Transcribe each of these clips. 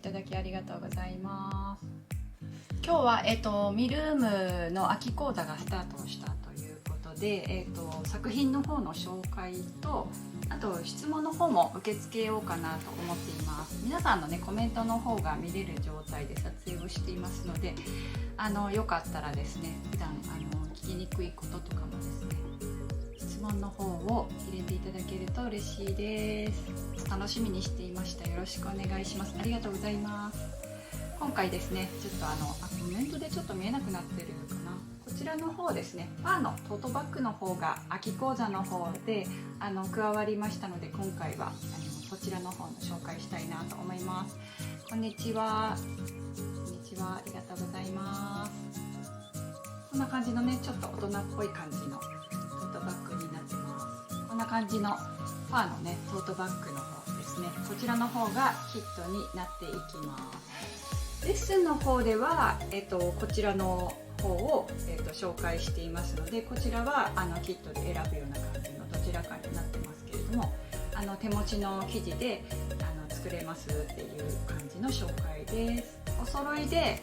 ただきありがとうございます。今日は、ミルームの秋講座がスタートしたということで、作品の方の紹介とあと質問の方も受け付けようかなと思っています。皆さんのねコメントの方が見れる状態で撮影をしていますので、よかったらですね、普段聞きにくいこととかもですね、質問の方を入れていただけると嬉しいです。楽しみにしていました。よろしくお願いします。ありがとうございます。今回ですね、ちょっとコメントでちょっと見えなくなってるかな。こちらの方ですね、ファーのトートバッグの方が秋講座の方で加わりましたので、今回はこちらの方の紹介したいなと思います。こんにちは。こんにちは。ありがとうございます。こんな感じのね、ちょっと大人っぽい感じのトートバッグになってます。こんな感じのファーのね、トートバッグの方ですね。こちらの方がキットになっていきます。レッスンの方では、こちらの方を、紹介していますので、こちらはキットで選ぶような感じのどちらかになってますけれども、手持ちの生地で作れますっていう感じの紹介です。お揃いで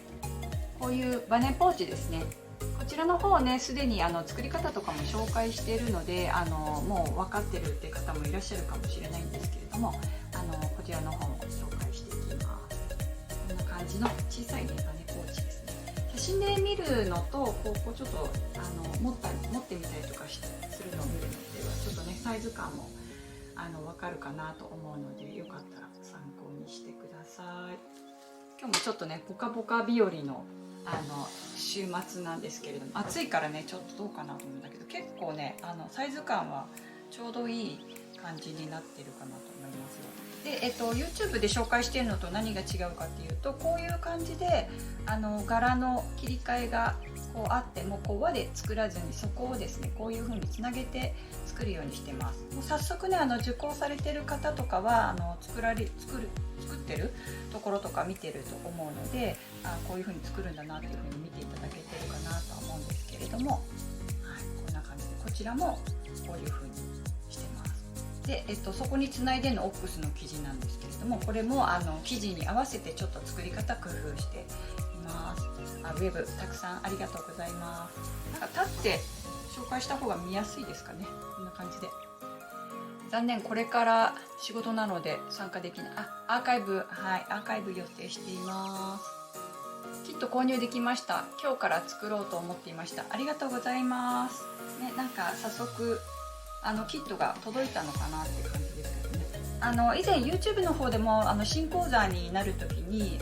こういうバネポーチですね。こちらの方ね、すでに作り方とかも紹介しているので、もう分かってるって方もいらっしゃるかもしれないんですけれども、こちらの方も紹介していきます。こんな感じの小さいねバネポーチですね。写真で見るのとこうちょっと持ってみたりとかするのを見るのではちょっとねサイズ感も分かるかなと思うので、よかったら参考にしてください。今日もちょっとねポカポカ日和の週末なんですけれども、暑いからねちょっとどうかなと思うんだけど、結構ねサイズ感はちょうどいい感じになってるかなと思いますよ。で、YouTube で紹介しているのと何が違うかっていうと、こういう感じで柄の切り替えがこうあって、もうこう輪で作らずにそこをですねこういう風につなげて作るようにしてます。もう早速ね受講されてる方とかは作ってるところとか見てると思うので、こういう風に作るんだなっていう風に見ていただけてるかなとは思うんですけれども、はい、こんな感じでこちらもこういう風にしてます。で、そこにつないでのオックスの生地なんですけれども、これも生地に合わせてちょっと作り方工夫しています。ウェブたくさんありがとうございます。なんか立って紹介した方が見やすいですかね。こんな感じで。残念、これから仕事なので参加できない。アーカイブ、はい、アーカイブ予定しています。キット購入できました。今日から作ろうと思っていました。ありがとうございます。ね、なんか早速キットが届いたのかなっていう感じですけどね。以前 YouTube の方でも新講座になる時に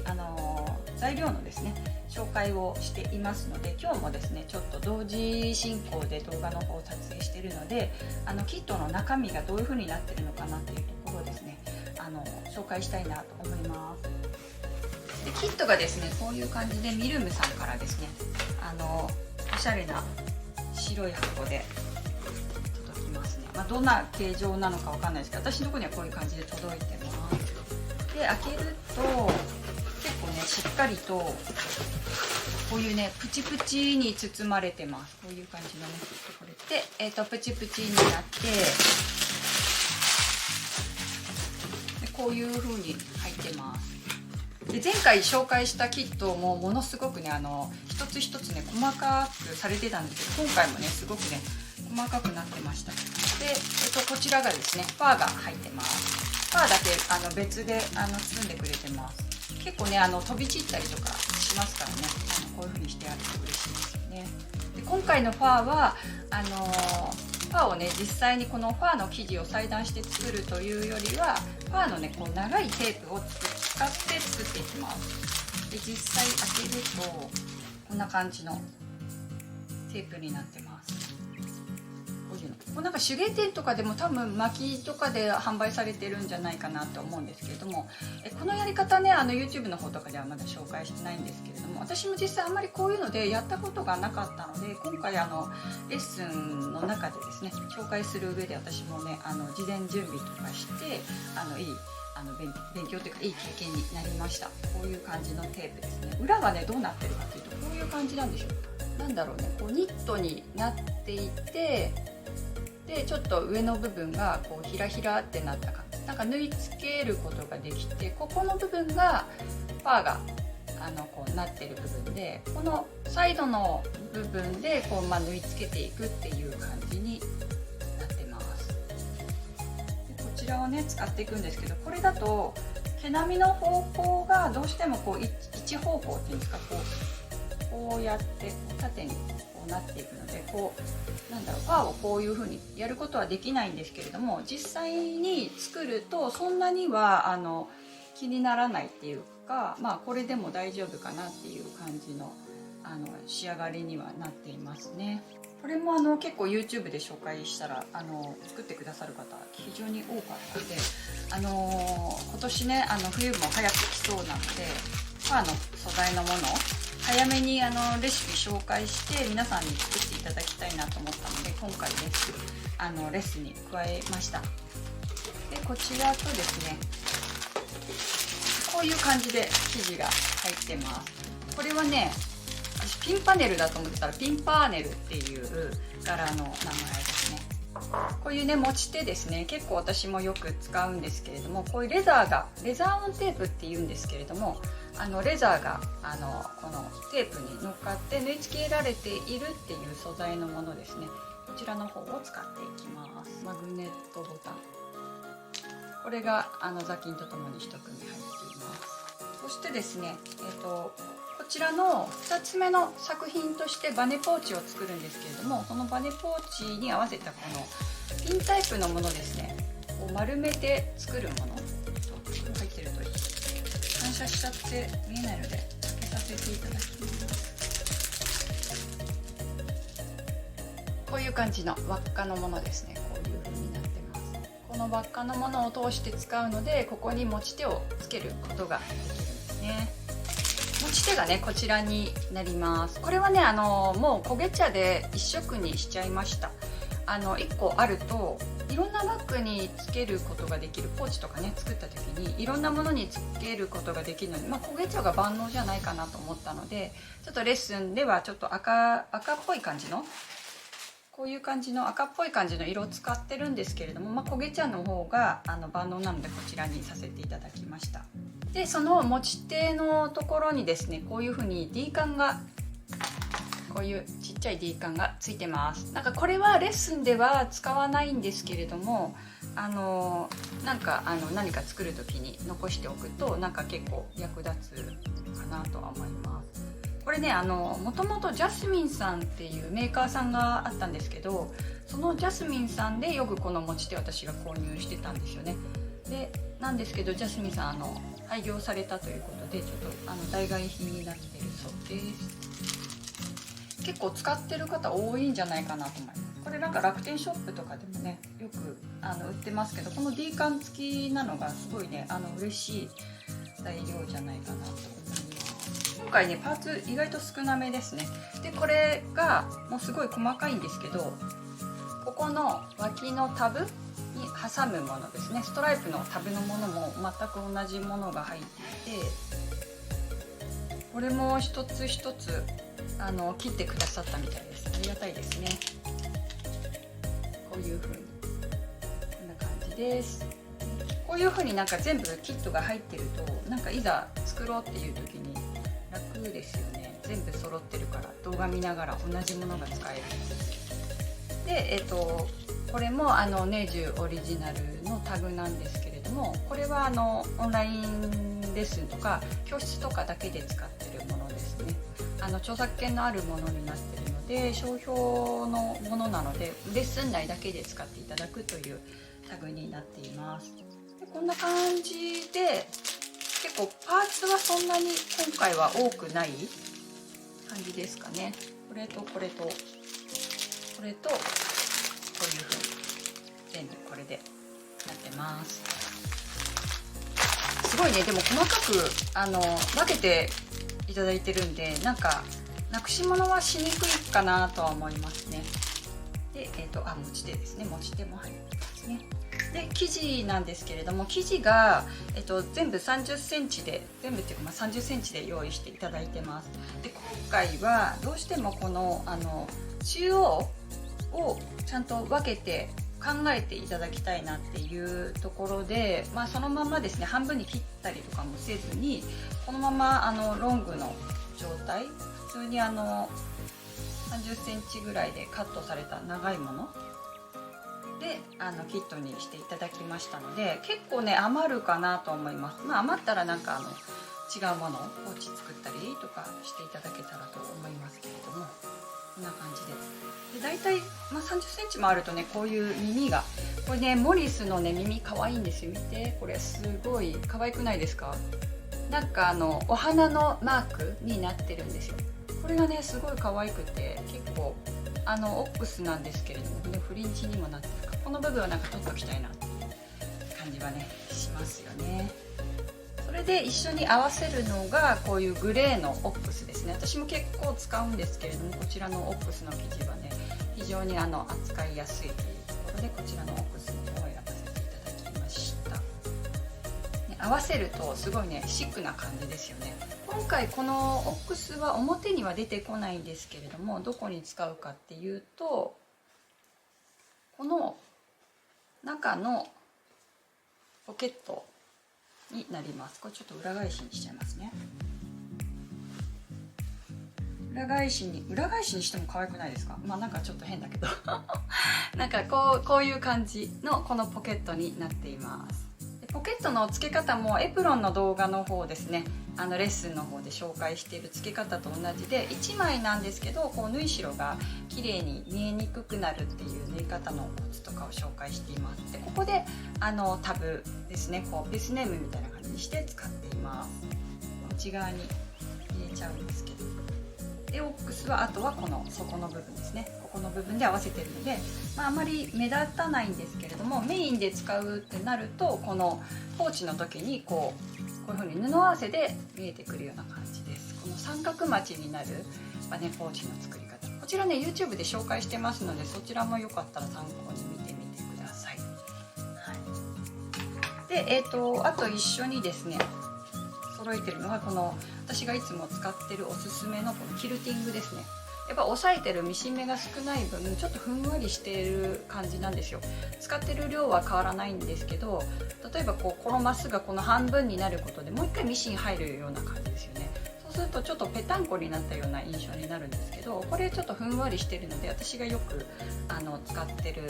材料のですね紹介をしていますので、今日もですねちょっと同時進行で動画の方を撮影しているので、キットの中身がどういう風になってるのかなっていうところをですね紹介したいなと思います。でキットがですねこういう感じでミルームさんからですねおしゃれな白い箱で届きますね。どんな形状なのかわかんないですけど、私のところにはこういう感じで届いてます。で開けると結構ねしっかりとこういうねプチプチに包まれてます。こういう感じのねこれで、プチプチになってでこういう風に入ってます。で前回紹介したキットもものすごくね一つ一つね細かくされてたんですけど、今回もねすごくね細かくなってました。で、こちらがですねファーが入ってます。ファーだけ別で包んでくれてます。結構ね飛び散ったりとかしますからね、こういう風にしてあると嬉しいですよね。で今回のファーはファーをね実際にこのファーの生地を裁断して作るというよりは、ファーのねこう長いテープを使って作っていきます。で実際開けるとこんな感じのテープになってます。こういうのこうなんか手芸店とかでも多分巻きとかで販売されてるんじゃないかなと思うんですけれども、このやり方ねYouTube の方とかではまだ紹介してないんですけれども、私も実際あんまりこういうのでやったことがなかったので、今回レッスンの中でですね紹介する上で私もね事前準備とかしていい勉強というかいい経験になりました。こういう感じのテープですね。裏はねどうなってるかというとこういう感じなんでしょう。なんだろうね、こうニットになっていて、でちょっと上の部分がこうひらひらってなった感じなんか縫い付けることができて、ここの部分がパーがこうなってる部分で、このサイドの部分でこう、縫い付けていくっていう感じになってます。でこちらをね使っていくんですけど、これだと毛並みの方向がどうしてもこう一方向っていうんですか、こうやって縦にこうなっていくので、こうなんだろう、パーをこういう風にやることはできないんですけれども、実際に作るとそんなには気にならないっていうか、これでも大丈夫かなっていう感じの仕上がりにはなっていますね。これも結構 YouTube で紹介したら作ってくださる方非常に多かったので、今年ね冬も早く来そうなので、パーの素材のものを早めにレシピ紹介して皆さんに作っていただきたいなと思ったので、今回ですレッスンに加えました。でこちらとですね、こういう感じで生地が入ってます。これはね、私ピンパネルだと思ってたらピンパーネルっていう柄の名前ですね。こういうね持ち手ですね、結構私もよく使うんですけれども、こういうレザーオンテープっていうんですけれども、レザーがこのテープに乗っかって縫い付けられているっていう素材のものですね。こちらの方を使っていきます。マグネットボタン、これが座巾とともに1組入っています。そしてですね、こちらの2つ目の作品としてバネポーチを作るんですけれども、そのバネポーチに合わせたこのピンタイプのものですね、こう丸めて作るもの、入ってると反射しちゃって見えないので開けさせていただきます。こういう感じの輪っかのものですね。こういう風になってます。この輪っかのものを通して使うので、ここに持ち手をつけることができるんですね。持ち手がねこちらになります。これはねもう焦げ茶で一色にしちゃいました。1個あるといろんなバッグにつけることができる、ポーチとかね作った時にいろんなものにつけることができるのに、焦げ茶が万能じゃないかなと思ったので、ちょっとレッスンではちょっと赤っぽい感じの、こういう感じの赤っぽい感じの色を使ってるんですけれども、焦げ茶の方が万能なのでこちらにさせていただきました。でその持ち手のところにですね、こういう風に D カンが、こういうちっちゃい D カンがついてます。なんかこれはレッスンでは使わないんですけれども、なんか何か作る時に残しておくとなんか結構役立つかなとは思います。これねもともとジャスミンさんっていうメーカーさんがあったんですけど、そのジャスミンさんでよくこの持ち手私が購入してたんですよね。でなんですけどジャスミンさん廃業されたということで、ちょっと代替品になっているそうです。結構使ってる方多いんじゃないかなと思います。これなんか楽天ショップとかでもねよく売ってますけど、この D カン付きなのがすごいね嬉しい材料じゃないかなと思います。今回ねパーツ意外と少なめですね。でこれがもうすごい細かいんですけど、ここの脇のタブに挟むものですね、ストライプのタブのものも全く同じものが入っていて、これも一つ一つ切ってくださったみたいです。ありがたいですね。こういう風にこんな感じです。こういう風になんか全部キットが入ってるとなんかいざ作ろうっていう時に楽ですよね。全部揃ってるから動画見ながら同じものが使えるんです。でこれもネジュオリジナルのタグなんですけれども、これはオンラインレッスンとか教室とかだけで使ってるものですね。著作権のあるものになってるので商標のものなので、レッスン内だけで使っていただくというタグになっています。でこんな感じで結構パーツはそんなに今回は多くない感じですかね。これとこれとこれとこういう風に全部これでなってます。すごいね、でも細かく分けていただいてるんで、なんかなくし物はしにくいかなとは思いますね。で持ち手ですね、持ち手も入ってますね。で生地なんですけれども、生地が、全部30センチで、全部っていうか30センチで用意していただいてます。で今回はどうしてもこの中央をちゃんと分けて考えていただきたいなっていうところで、そのままですね半分に切ったりとかもせずにこのままロングの状態、普通に30センチぐらいでカットされた長いものでキットにしていただきましたので、結構ね余るかなと思います。余ったらなんか違うものをポーチ作ったりとかしていただけたらと思いますけれども、こんな感じで大体、30センチもあるとねこういう耳が、これねモリスのね耳可愛いんですよ。見て、これすごい可愛くないですか？なんかお花のマークになってるんですよ。これがねすごい可愛くて、結構オックスなんですけれども、ね、フリンチにもなってるから、この部分はなんか取っておきたいなっていう感じはねしますよね。それで一緒に合わせるのがこういうグレーのオックスですね。私も結構使うんですけれども、こちらのオックスの生地はね非常に扱いやすいというところで、こちらのオックスの方を選ばせていただきました、ね、合わせるとすごいねシックな感じですよね。今回このオックスは表には出てこないんですけれども、どこに使うかっていうと、この中のポケットになります。これちょっと裏返しにしちゃいますね。裏返しにしても可愛くないですか？なんかちょっと変だけどなんかこういう感じのこのポケットになっています。ポケットの付け方もエプロンの動画の方ですね、レッスンの方で紹介している付け方と同じで、1枚なんですけどこう縫い代が綺麗に見えにくくなるっていう縫い方のコツとかを紹介しています。でここでタブですね、こうペースネームみたいな感じにして使っています。内側に入れちゃうんですけど、でオックスはあとはこの底の部分ですね、ここの部分で合わせてるので、あまり目立たないんですけれども、メインで使うってなるとこのポーチの時にこういう風に布合わせで見えてくるような感じです。この三角待ちになる、ポーチの作り方、こちらね YouTube で紹介してますので、そちらもよかったら参考に見てみてください。であと一緒にですね揃えてるのがこの私がいつも使ってるおすすめのこのキルティングですね。やっぱ押さえてるミシン目が少ない分ちょっとふんわりしている感じなんですよ。使ってる量は変わらないんですけど、例えばこのマスがこの半分になることでもう一回ミシン入るような感じですよね。そうするとちょっとぺたんこになったような印象になるんですけど、これちょっとふんわりしてるので私がよく使ってる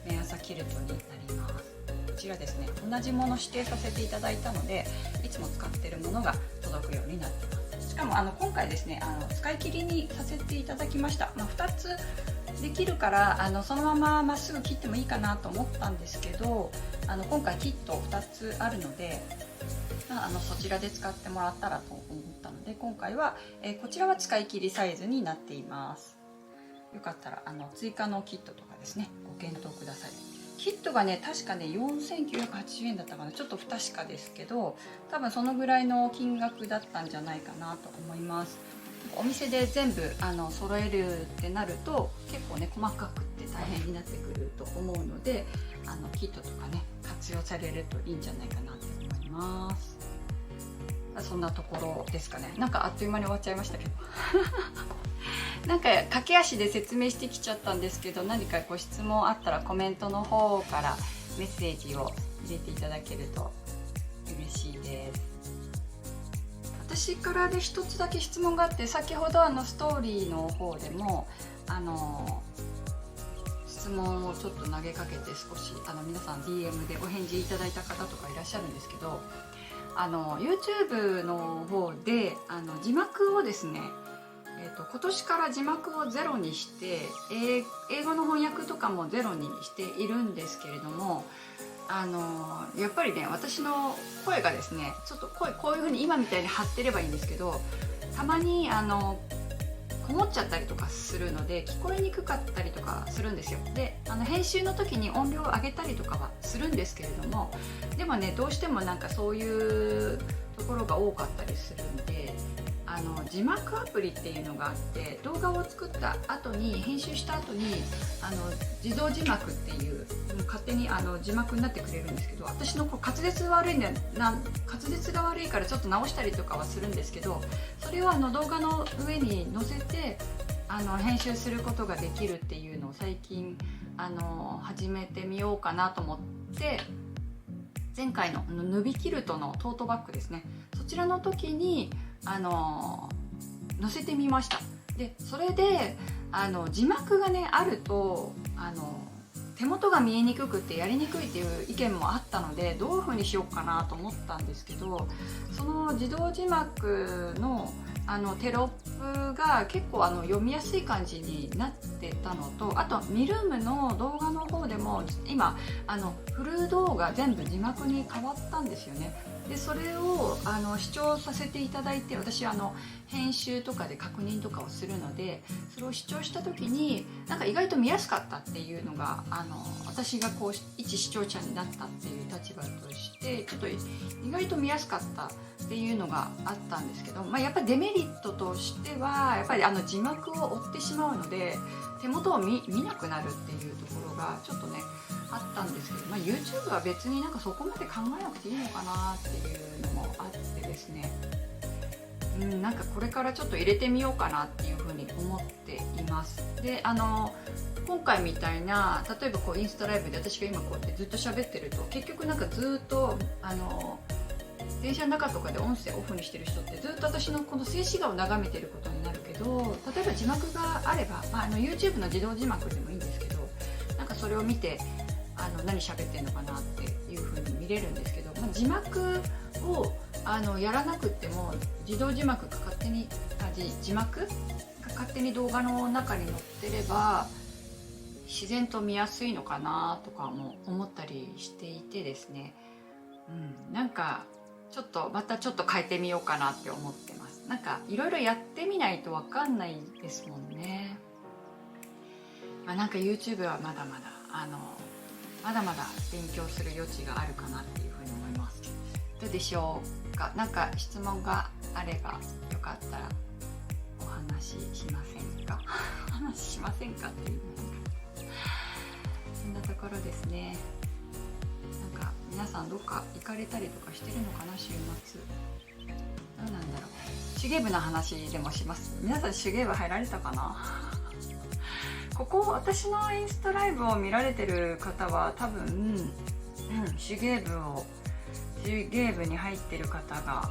目朝キルトになります。こちらですね、同じもの指定させていただいたのでいつも使ってるものが届くようになってます。しかも今回ですね使い切りにさせていただきました。2つできるからそのまままっすぐ切ってもいいかなと思ったんですけど、今回キット2つあるので、そちらで使ってもらったらと思ったので、今回は、こちらは使い切りサイズになっています。よかったら追加のキットとかですねご検討ください。キットがね確かね4980円だったかな、ちょっと不確かですけど多分そのぐらいの金額だったんじゃないかなと思います。お店で全部揃えるってなると結構ね細かくって大変になってくると思うので、キットとかね活用されるといいんじゃないかなと思います。そんなところですかね。なんかあっという間に終わっちゃいましたけどなんか駆け足で説明してきちゃったんですけど、何かご質問あったらコメントの方からメッセージを入れていただけると嬉しいです。私からで一つだけ質問があって、先ほどストーリーの方でも質問をちょっと投げかけて少し皆さん DM でお返事いただいた方とかいらっしゃるんですけど、YouTube の方で字幕をですね今年から字幕をゼロにして英語の翻訳とかもゼロにしているんですけれども、やっぱりね私の声がですねちょっとこういう風に今みたいに張ってればいいんですけど、たまにこもっちゃったりとかするので聞こえにくかったりとかするんですよ。で編集の時に音量を上げたりとかはするんですけれども、でもねどうしてもなんかそういうところが多かったりするんで、字幕アプリっていうのがあって、動画を作った後に編集した後に自動字幕っていう勝手に字幕になってくれるんですけど、私の滑舌悪いんで滑舌が悪いからちょっと直したりとかはするんですけど、それを動画の上に載せて編集することができるっていうのを最近始めてみようかなと思って、前回のヌビキルトのトートバッグですね、そちらの時に載せてみました。でそれで字幕がねあると手元が見えにくくてやりにくいっていう意見もあったので、どういう風にしようかなと思ったんですけど、その自動字幕のテロップが結構読みやすい感じになってたのと、あとミルームの動画の方でも今フル動画全部字幕に変わったんですよね。でそれを視聴させていただいて、私編集とかで確認とかをするので、それを視聴した時になんか意外と見やすかったっていうのが私がこう一視聴者になったっていう立場としてちょっと意外と見やすかったっていうのがあったんですけど、やっぱりデメリットとしてはやっぱり字幕を追ってしまうので手元を見なくなるっていうところがちょっとねあったんですけど、YouTube は別になんかそこまで考えなくていいのかなっていうのもあってですね、なんかこれからちょっと入れてみようかなっていうふうに思っています。で今回みたいな例えばこうインスタライブで私が今こうやってずっと喋ってると結局なんかずっと電車の中とかで音声オフにしてる人ってずっと私のこの静止画を眺めてることになるけど、例えば字幕があれば、YouTube の自動字幕でもいいんですけど、なんかそれを見て何喋ってんのかなっていう風に見れるんですけど、字幕をやらなくっても自動字幕が勝手に字幕が勝手に動画の中に載ってれば自然と見やすいのかなとかも思ったりしていてですね、なんかまたちょっと変えてみようかなって思ってます。なんかいろいろやってみないと分かんないですもんね。なんか YouTube はまだまだ勉強する余地があるかなっていうふうに思います。どうでしょうか。なんか質問があればよかったらお話ししませんかお話ししませんかっていうそんなところですね。なんか皆さんどっか行かれたりとかしてるのかな、週末。どうなんだろう。手芸部の話でもします。皆さん手芸部入られたかなここ私のインスタライブを見られてる方は多分、手芸部に入ってる方が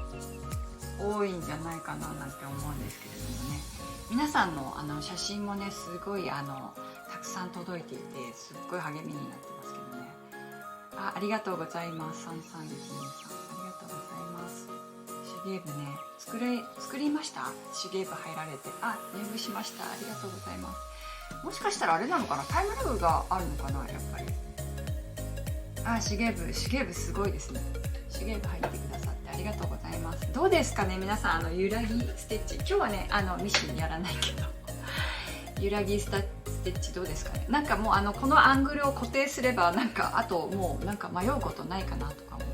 多いんじゃないかななんて思うんですけれどもね、皆さんの写真もねすごいたくさん届いていてすっごい励みになってますけどね。ありがとうございます。3312さん、ありがとうございます。手芸部ね作りました。手芸部入られて入部しました。ありがとうございます。もしかしたらあれなのかな、タイムラグがあるのかな、やっぱり。手芸部すごいですね。手芸部入ってくださってありがとうございます。どうですかね皆さん、揺らぎステッチ、今日はねミシンやらないけど揺らぎステッチどうですかね。なんかもうこのアングルを固定すればなんかあともうなんか迷うことないかなとかも、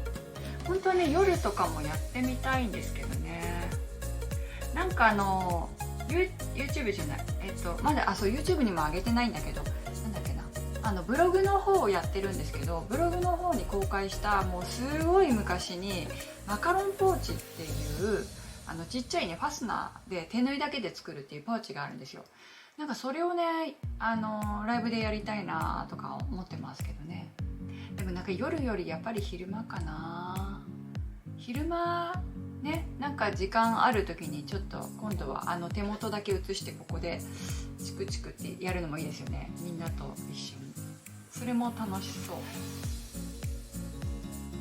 本当はね夜とかもやってみたいんですけどね。なんかYouTube じゃない、まだそう YouTube にも上げてないんだけど、なんだっけな、ブログの方をやってるんですけど、ブログの方に公開したもうすごい昔にマカロンポーチっていうちっちゃいねファスナーで手縫いだけで作るっていうポーチがあるんですよ。なんかそれをねライブでやりたいなとか思ってますけどね。でもなんか夜よりやっぱり昼間かな。昼間ね、なんか時間ある時にちょっと今度は手元だけ写してここでチクチクってやるのもいいですよね、みんなと一緒に。それも楽しそう。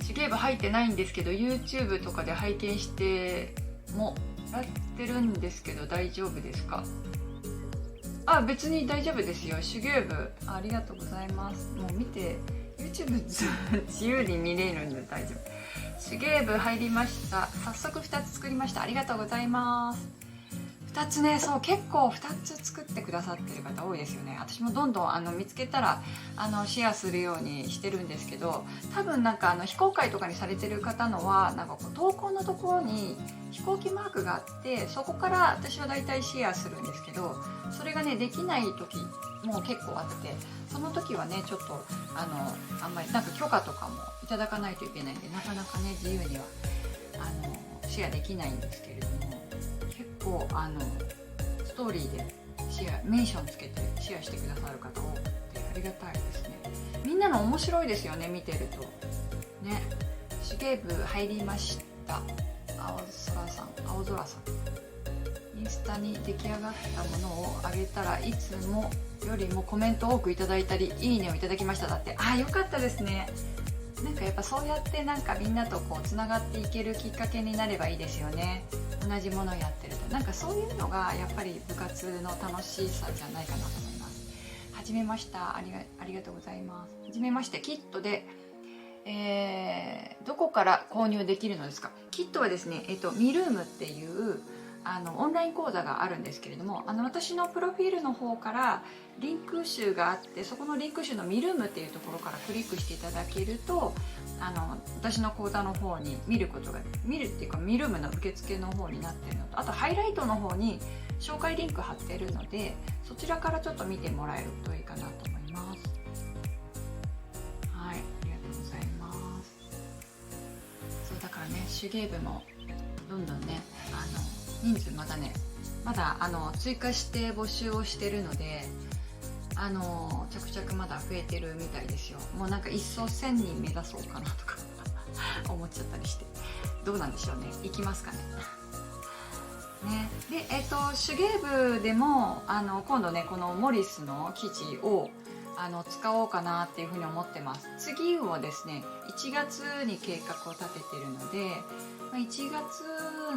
手芸部入ってないんですけど YouTube とかで拝見してもらってるんですけど大丈夫ですか。別に大丈夫ですよ。手芸部ありがとうございます。もう見て YouTube 自由に見れるんで大丈夫。手芸部入りました。早速2つ作りました。ありがとうございます。2つね、そう結構2つ作ってくださってる方多いですよね。私もどんどん見つけたらシェアするようにしてるんですけど、多分なんか非公開とかにされてる方のはなんかこう投稿のところに飛行機マークがあってそこから私はだいたいシェアするんですけど、それがねできない時も結構あって、その時はねちょっとあんまりなんか許可とかもいただかないといけないんでなかなかね自由にはシェアできないんですけれども、結構ストーリーでメンションつけてシェアしてくださる方多くてありがたいですね。みんなの面白いですよね、見てるとね。手芸部入りました。青空さんインスタに出来上がったものをあげたらいつもよりもコメント多くいただいたりいいねをいただきました。だってよかったですね。なんかやっぱそうやってなんかみんなとこうつながっていけるきっかけになればいいですよね。同じものをやってるとなんかそういうのがやっぱり部活の楽しさじゃないかなと思います。はじめました。ありがとうございます。はじめまして。キットで、どこから購入できるのですか？キットはですね、ミルームっていうオンライン講座があるんですけれども、私のプロフィールの方からリンク集があって、そこのリンク集のミルームっていうところからクリックしていただけると私の講座の方に見るっていうかミルームの受付の方になってるのと、あとハイライトの方に紹介リンク貼ってるので、そちらからちょっと見てもらえるといいかなと思います。はい、ありがとうございます。そうだからね、手芸部もどんどんね人数まだ追加して募集をしてるので着々まだ増えてるみたいですよ。もうなんか一層1000人目指そうかなとか思っちゃったりして、どうなんでしょうね。行きますかね。で手芸部でも今度ねこのモリスの生地を使おうかなっていうふうに思ってます。次をですね1月に計画を立ててるので、1月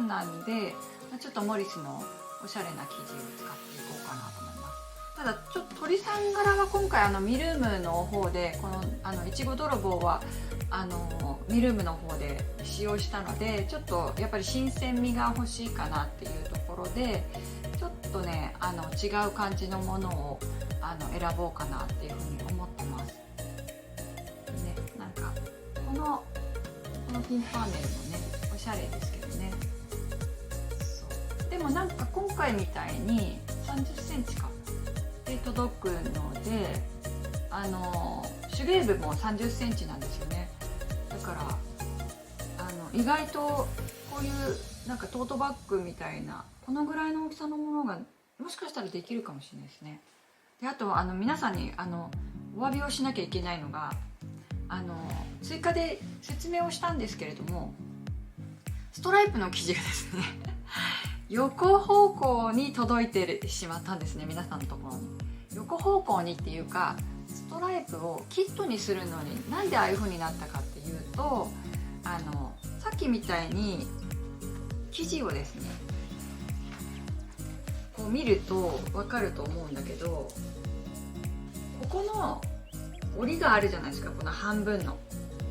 なんでちょっとモリスのおしゃれな生地を使っていこうかなと思います。ただちょっと鳥さん柄は今回ミルームの方でこのいちご泥棒はミルームの方で使用したので、ちょっとやっぱり新鮮味が欲しいかなっていうところで、ちょっとね違う感じのものを選ぼうかなっていうふうに思ってます。ね、なんかこのピンパーネルもねおしゃれですけどね。でもなんか今回みたいに30センチかで届くので手芸部も30センチなんですよね。だから意外とこういうなんかトートバッグみたいなこのぐらいの大きさのものがもしかしたらできるかもしれないですね。であと皆さんにお詫びをしなきゃいけないのが追加で説明をしたんですけれども、ストライプの生地がですね横方向に届いてしまったんですね、皆さんのところに。横方向にっていうか、ストライプをキットにするのになんでああいう風になったかっていうとさっきみたいに生地をですねこう見ると分かると思うんだけど、ここの折りがあるじゃないですか、この半分の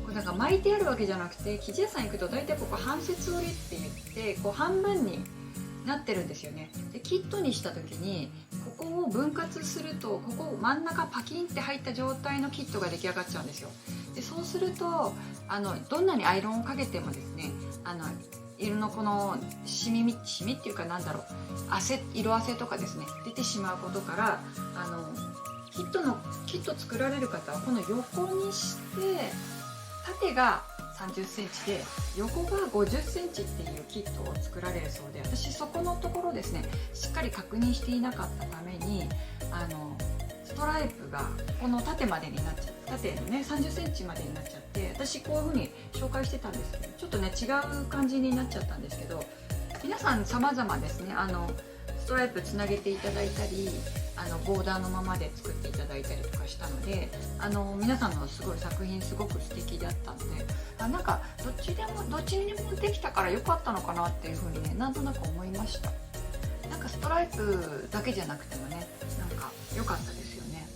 これなんか巻いてあるわけじゃなくて、生地屋さん行くと大体ここ半節折りって言ってこう半分になってるんですよね。でキットにした時にここを分割すると、ここ真ん中パキンって入った状態のキットが出来上がっちゃうんですよ。でそうするとどんなにアイロンをかけてもですね色のこのシミっていうかなんだろう色あせとかですね出てしまうことからキット作られる方はこの横にして縦が30センチで横が50センチっていうキットを作られるそうで、私そこのところですねしっかり確認していなかったためにストライプがこの縦までになっちゃって縦のね30センチまでになっちゃって、私こういう風に紹介してたんですけどちょっとね違う感じになっちゃったんですけど、皆さん様々ですねストライプつなげていただいたりボーダーのままで作っていただいたりとかしたので皆さんのすごい作品すごく素敵だったのでなんかどっちにもできたから良かったのかなっていう風にねなんとなく思いました。なんかストライプだけじゃなくてもねなんか良かったですよね。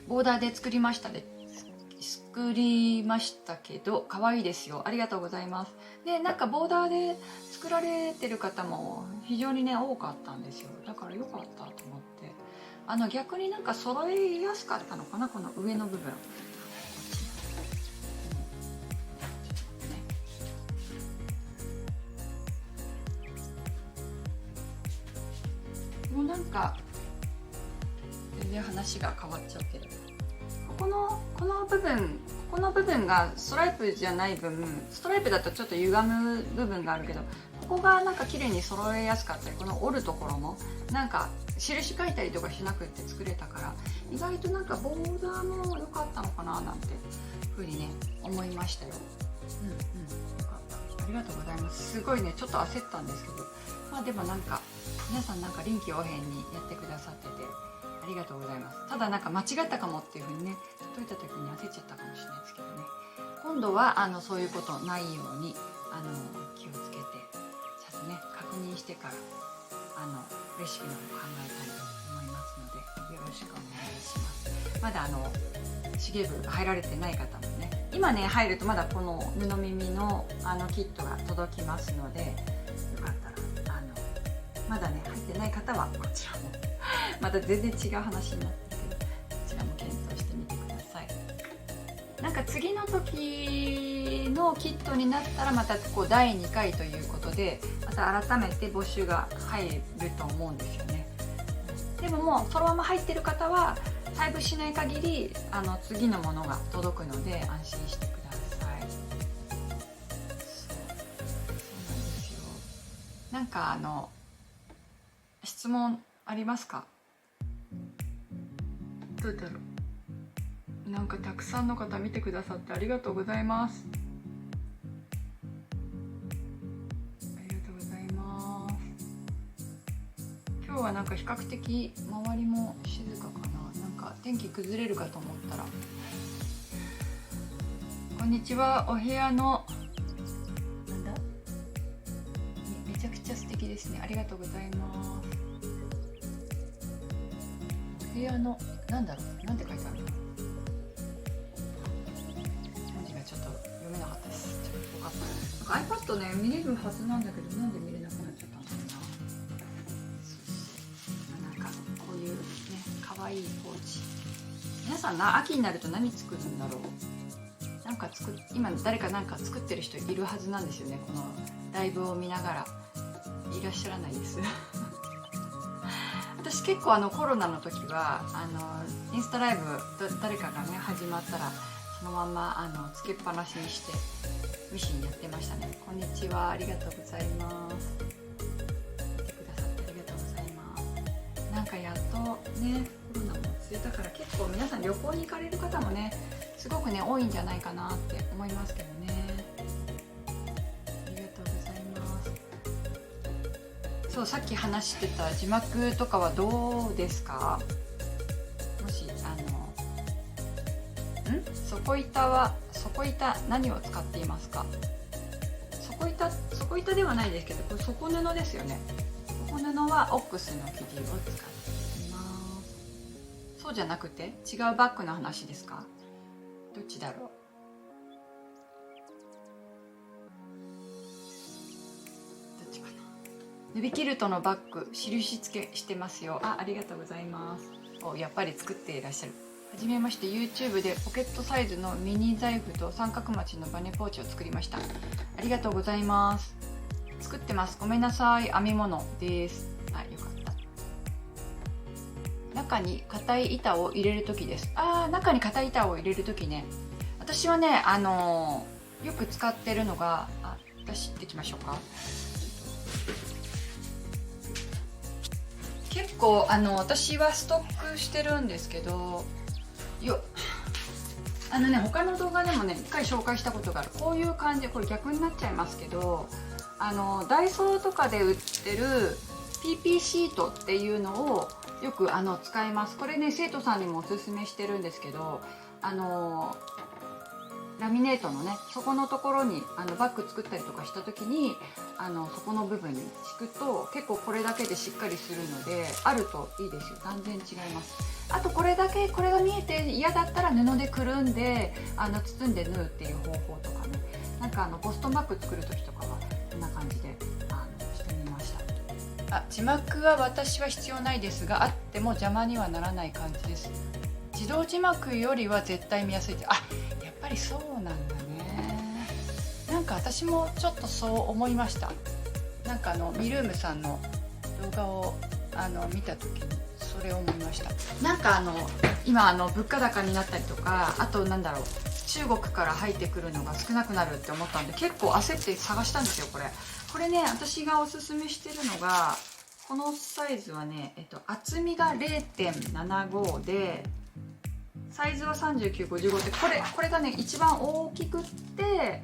ボーダーで作りましたけど可愛いですよ。ありがとうございます。でなんかボーダーで作られてる方も非常にね多かったんですよ。だから良かったと思って逆になんか揃えやすかったのかな、この上の部分。もうなんか全然話が変わっちゃうけど、この部分がストライプじゃない分、ストライプだとちょっと歪む部分があるけど、こここがなんか綺麗に揃えやすかったり、この折るところもなんか印書いたりとかしなくって作れたから、意外となんかボーダーも良かったのかななんてふうにね思いましたよ。よかった、ありがとうございます。すごいねちょっと焦ったんですけど、まあでもなんか皆さんなんか臨機応変にやってくださっててありがとうございます。ただなんか間違ったかもっていうふうにね解いた時に焦っちゃったかもしれないですけどね、今度はそういうことないように気をつけてちゃんとね確認してからレシピの方考えたいと思いますので、よろしくお願いします。まだ手芸部入られてない方もね、今ね入るとまだこの布耳のキットが届きますので、よかったらまだね入ってない方はこちらもまた全然違う話になってるけど、こちらも検討してみてください。なんか次の時のキットになったらまたこう第2回ということでまた改めて募集が入ると思うんですよね。でももうそのまま入ってる方は配布しない限り次のものが届くので安心してください。そうなんですよ。なんか質問ありますか？どうだろう。なんかたくさんの方見てくださってありがとうございます。ありがとうございます。今日はなんか比較的周りも静かかな。なんか天気崩れるかと思ったら。こんにちは。お部屋のなんだ？めちゃくちゃ素敵ですね。ありがとうございます。お部屋のなんだろう。なんて書いてあるの？ちょっと読めなかったです。ちょっとよかった。なんか iPad ね見れるはずなんだけど、なんで見れなくなっちゃったんだろうな。なんかこういうね可愛いポーチ。皆さん秋になると何作るんだろう。なんか今誰かなんか作ってる人いるはずなんですよね。このライブを見ながらいらっしゃらないです。私結構コロナの時はインスタライブ誰かがね始まったらそのままつけっぱなしにしてミシンやってましたね。こんにちは、ありがとうございます。見てくださってありがとうございます。なんかやっとねコロナも落ち着いたから結構皆さん旅行に行かれる方もねすごくね多いんじゃないかなって思いますけどね。ありがとうございます。そう、さっき話してた字幕とかはどうですか？もし底板何を使っていますか？底板ではないですけど、これ底布ですよね。底布はオックスの生地を使っています。そうじゃなくて違うバッグの話ですか？どっちだろう。どっちかな。ヌビキルトのバッグ印付けしてますよ。ありがとうございます。やっぱり作っていらっしゃる。はじめまして。 YouTube でポケットサイズのミニ財布と三角町のバネポーチを作りました。ありがとうございます。作ってます。ごめんなさい。編み物です。よかった。中に硬い板を入れる時です。中に硬い板を入れる時ね、私はねよく使ってるのが出していきましょうか。結構私はストックしてるんですけど、他の動画でもね一回紹介したことがある。こういう感じで、これ逆になっちゃいますけどダイソーとかで売ってる PP シートっていうのをよく使います。これね生徒さんにもおすすめしてるんですけど、ラミネートのね底のところにバッグ作ったりとかした時にそこの部分に敷くと結構これだけでしっかりするので、あるといいですよ。断然違います。あとこれが見えて嫌だったら布でくるんで包んで縫うっていう方法とかね、なんかボストンバッグ作る時とかはこんな感じでしてみました。字幕は私は必要ないですが、あっても邪魔にはならない感じです。自動字幕よりは絶対見やすいって。やっぱりそうなんだね。なんか私もちょっとそう思いました。なんかミルームさんの動画を見た時にそれを思いました。なんか今物価高になったりとか、あとなんだろう、中国から入ってくるのが少なくなるって思ったんで、結構焦って探したんですよ。これね、私がおすすめしてるのがこのサイズはね、厚みが 0.75 でサイズは39×55ってこれがね一番大きくって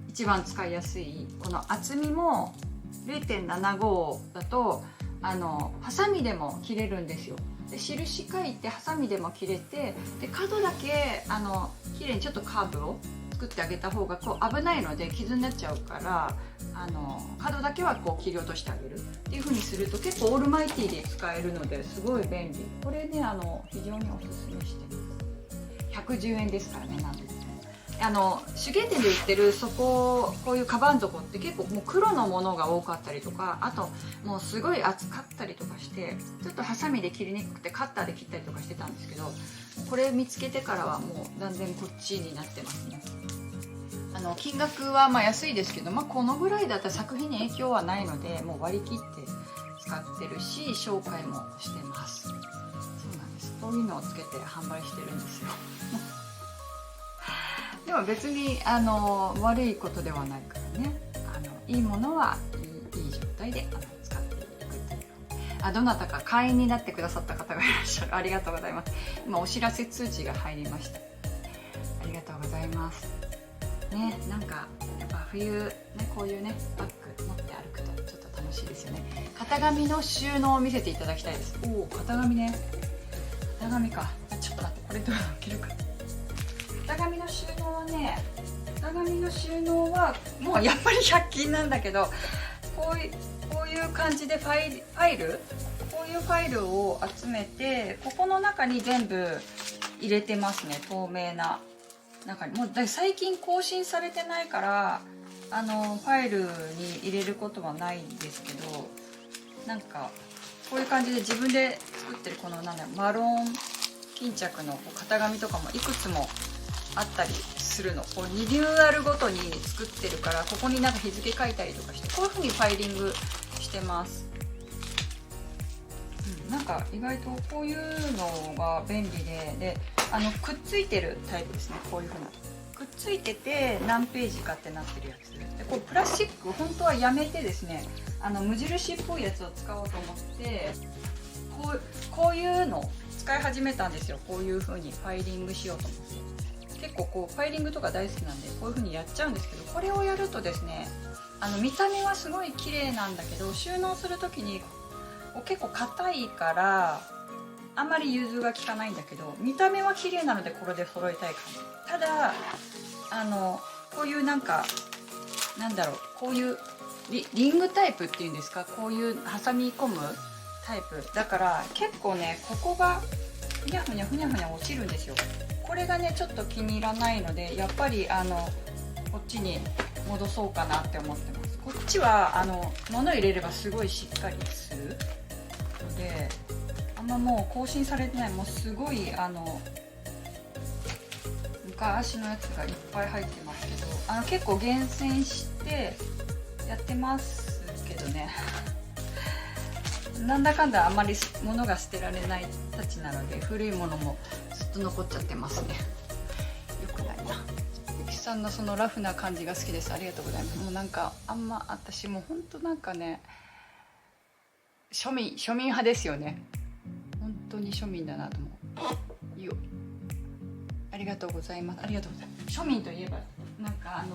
一番使いやすい。この厚みも 0.75 だとハサミでも切れるんですよ。で印書いてハサミでも切れて、で角だけ綺麗にちょっとカーブを作ってあげた方がこう危ないので傷になっちゃうから、角だけはこう切り落としてあげるっていう風にすると結構オールマイティーで使えるのですごい便利。これね非常におすすめしてます。110円ですからね。なんで手芸店で売ってるこういうカバン底って結構もう黒のものが多かったりとか、あともうすごい厚かったりとかしてちょっとハサミで切りにくくてカッターで切ったりとかしてたんですけど、これ見つけてからはもう断然こっちになってますね。金額はまあ安いですけど、このぐらいだったら作品に影響はないのでもう割り切って使ってるし紹介もしてます。そうなんです。こういうのをつけて販売してるんですよ。でも別に悪いことではないからね、いいものはいい状態で使っていくという。どなたか会員になってくださった方がいらっしゃる。ありがとうございます。今お知らせ通知が入りました。ありがとうございますね。なんかやっぱ冬ね、こういうねバッグ持って歩くとちょっと楽しいですよね。型紙の収納を見せていただきたいです。おお、型紙ね。型紙か。ちょっと待って、これどう開けるか。型紙の収納はね、型紙の収納はもうやっぱり100均なんだけど、こういう感じでこういうファイルを集めて、ここの中に全部入れてますね。透明な中に。もう最近更新されてないからファイルに入れることはないんですけど、なんかこういう感じで自分で作ってるこのマロン巾着の型紙とかもいくつもあったりするの。こうリニューアルごとに作ってるから、ここになんか日付書いたりとかして、こういう風にファイリングしてます。なんか意外とこういうのが便利で、くっついてるタイプですね。こういう風なくっついてて何ページかってなってるやつで、これプラスチック本当はやめてですね、無印っぽいやつを使おうと思ってこういうの使い始めたんですよ。こういう風にファイリングしようと思って。結構こうファイリングとか大好きなんでこういう風にやっちゃうんですけど、これをやるとですね、見た目はすごい綺麗なんだけど、収納する時に結構硬いからあんまり融通が効かないんだけど、見た目は綺麗なのでこれで揃えたい感じ。ただこういうなんかこういうリングタイプっていうんですか、こういう挟み込むタイプだから結構ね、ここがふにゃふにゃふにゃふにゃ落ちるんですよ。これがねちょっと気に入らないので、やっぱりこっちに戻そうかなって思ってます。こっちは物入れればすごいしっかりするので、あんまもう更新されてない、もうすごい昔のやつがいっぱい入ってますけど、結構厳選してやってますけどね。なんだかんだあんまり物が捨てられないたちなので、古いものもずっと残っちゃってますね。よくないな。ゆきさんのそのラフな感じが好きです。ありがとうございます。もうなんか私もうほんとなんかね、庶民派ですよね。本当に庶民だなと思う。よ、ありがとうございます。ありがとうございます。庶民といえばなんか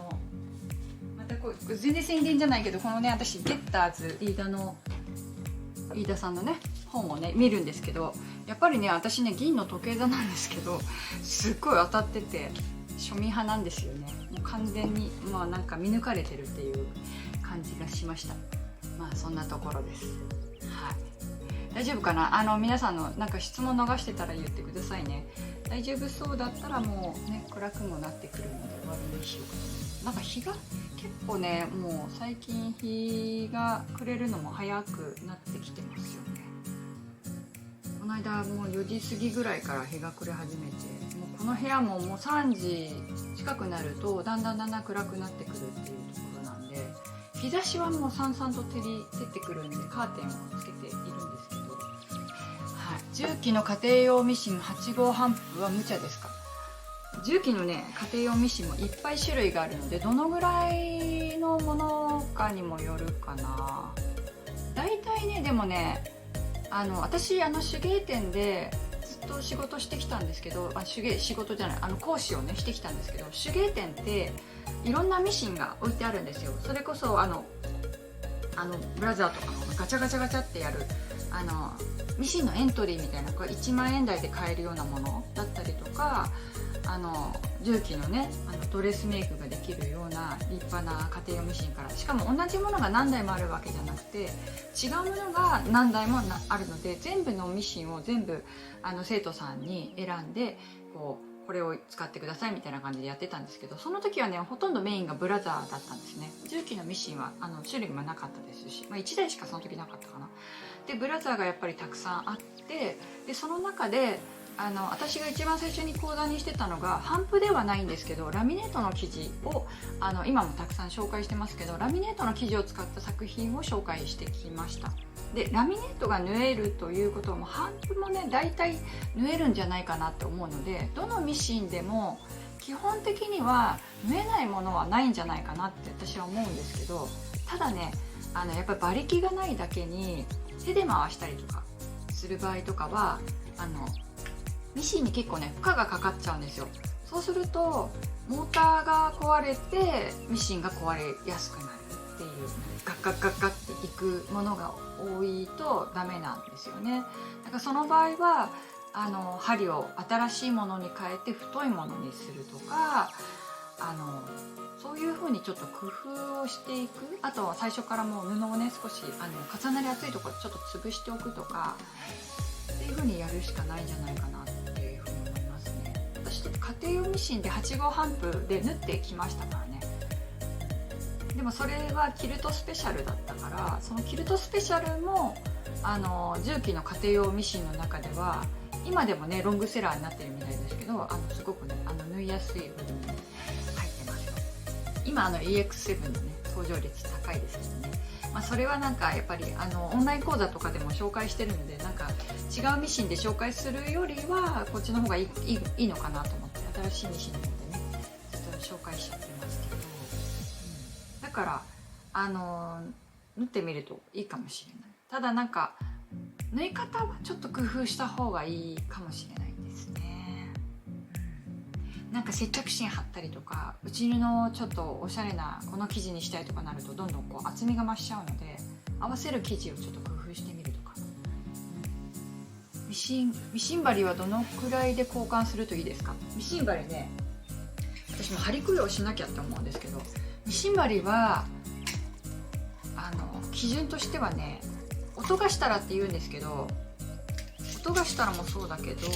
またこう全然宣伝じゃないけど、このね私ゲッターズ飯田さんのね本をね見るんですけど、やっぱりね私ね銀の時計座なんですけど、すっごい当たってて庶民派なんですよね。もう完全になんか見抜かれてるっていう感じがしました。そんなところです。はい、大丈夫かな。皆さんのなんか質問逃してたら言ってくださいね。大丈夫そうだったらもうね暗くもなってくるので終わりにしようかな。なんか日が結構ね、もう最近日が暮れるのも早くなってきてますよね。この間もう4時過ぎぐらいから日が暮れ始めて、もうこの部屋ももう3時近くなるとだんだん暗くなってくるっていうところなんで、日差しはもうさんさんと照ってくるんでカーテンをつけているんですけど、重機の家庭用ミシン8号半布は無茶ですか。重機のね家庭用ミシンもいっぱい種類があるので、どのぐらいのものかにもよるかな。だいたいね、でもね私手芸店でずっと仕事してきたんですけど、仕事じゃない、講師をねしてきたんですけど、手芸店っていろんなミシンが置いてあるんですよ。それこそブラザーとかのガチャガチャガチャってやるミシンのエントリーみたいな、これ1万円台で買えるようなものだったりとか、重機のねドレスメイクができるような立派な家庭用ミシンから、しかも同じものが何台もあるわけじゃなくて違うものが何台もあるので、全部のミシンを全部生徒さんに選んでこれを使ってくださいみたいな感じでやってたんですけど、その時はねほとんどメインがブラザーだったんですね。重機のミシンは種類もなかったですし、1台しかその時なかったかな。でブラザーがやっぱりたくさんあって、でその中で私が一番最初に講座にしてたのが、帆布ではないんですけどラミネートの生地を今もたくさん紹介してますけど、ラミネートの生地を使った作品を紹介してきました。でラミネートが縫えるということは、もう帆布もね大体縫えるんじゃないかなって思うので、どのミシンでも基本的には縫えないものはないんじゃないかなって私は思うんですけど、ただねやっぱり馬力がないだけに手で回したりとかする場合とかはミシンに結構ね負荷がかかっちゃうんですよ。そうするとモーターが壊れてミシンが壊れやすくなるっていう、ガッガッガッガッっていくものが多いとダメなんですよね。だからその場合は針を新しいものに変えて太いものにするとか、そういう風にちょっと工夫をしていく。あとは最初からもう布をね少し重なりやすいところちょっと潰しておくとかっていう風にやるしかないんじゃないかなっていう風に思いますね。私だって家庭用ミシンで8号帆布で縫ってきましたからね。でもそれはキルトスペシャルだったから、そのキルトスペシャルも重機の家庭用ミシンの中では今でもねロングセラーになってるみたいですけど、すごくね縫いやすい部分に入ってますよ。今EX7 のね登場率高いですけどね、それはなんかやっぱりオンライン講座とかでも紹介してるので、なんか違うミシンで紹介するよりはこっちの方がいいのかなと思って、新しいミシンの方でねちょっと紹介しちゃってますけど、だから縫ってみるといいかもしれない。ただなんか縫い方はちょっと工夫した方がいいかもしれないですね。なんか接着芯貼ったりとか、内布のちょっとおしゃれなこの生地にしたいとかなるとどんどん厚みが増しちゃうので、合わせる生地をちょっと工夫してみるとか。ミシン針はどのくらいで交換するといいですか？ミシン針ね、私も針供養しなきゃって思うんですけど、ミシン針は基準としてはね、音がしたらって言うんですけど、音がしたらもそうだけど、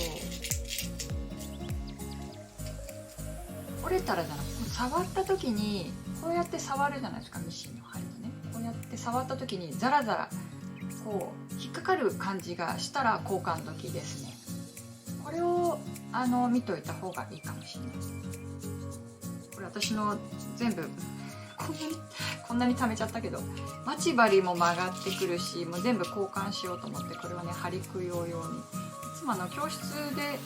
折れたらじゃなくて触った時にこうやって触るじゃないですか、ミシンの針をね。こうやって触った時にザラザラ引っかかる感じがしたら交換時ですね。これを見といた方がいいかもしれない。これ私の全部こんなに溜めちゃったけど、待ち針も曲がってくるし、もう全部交換しようと思って、これはね針供養用にいつも教室で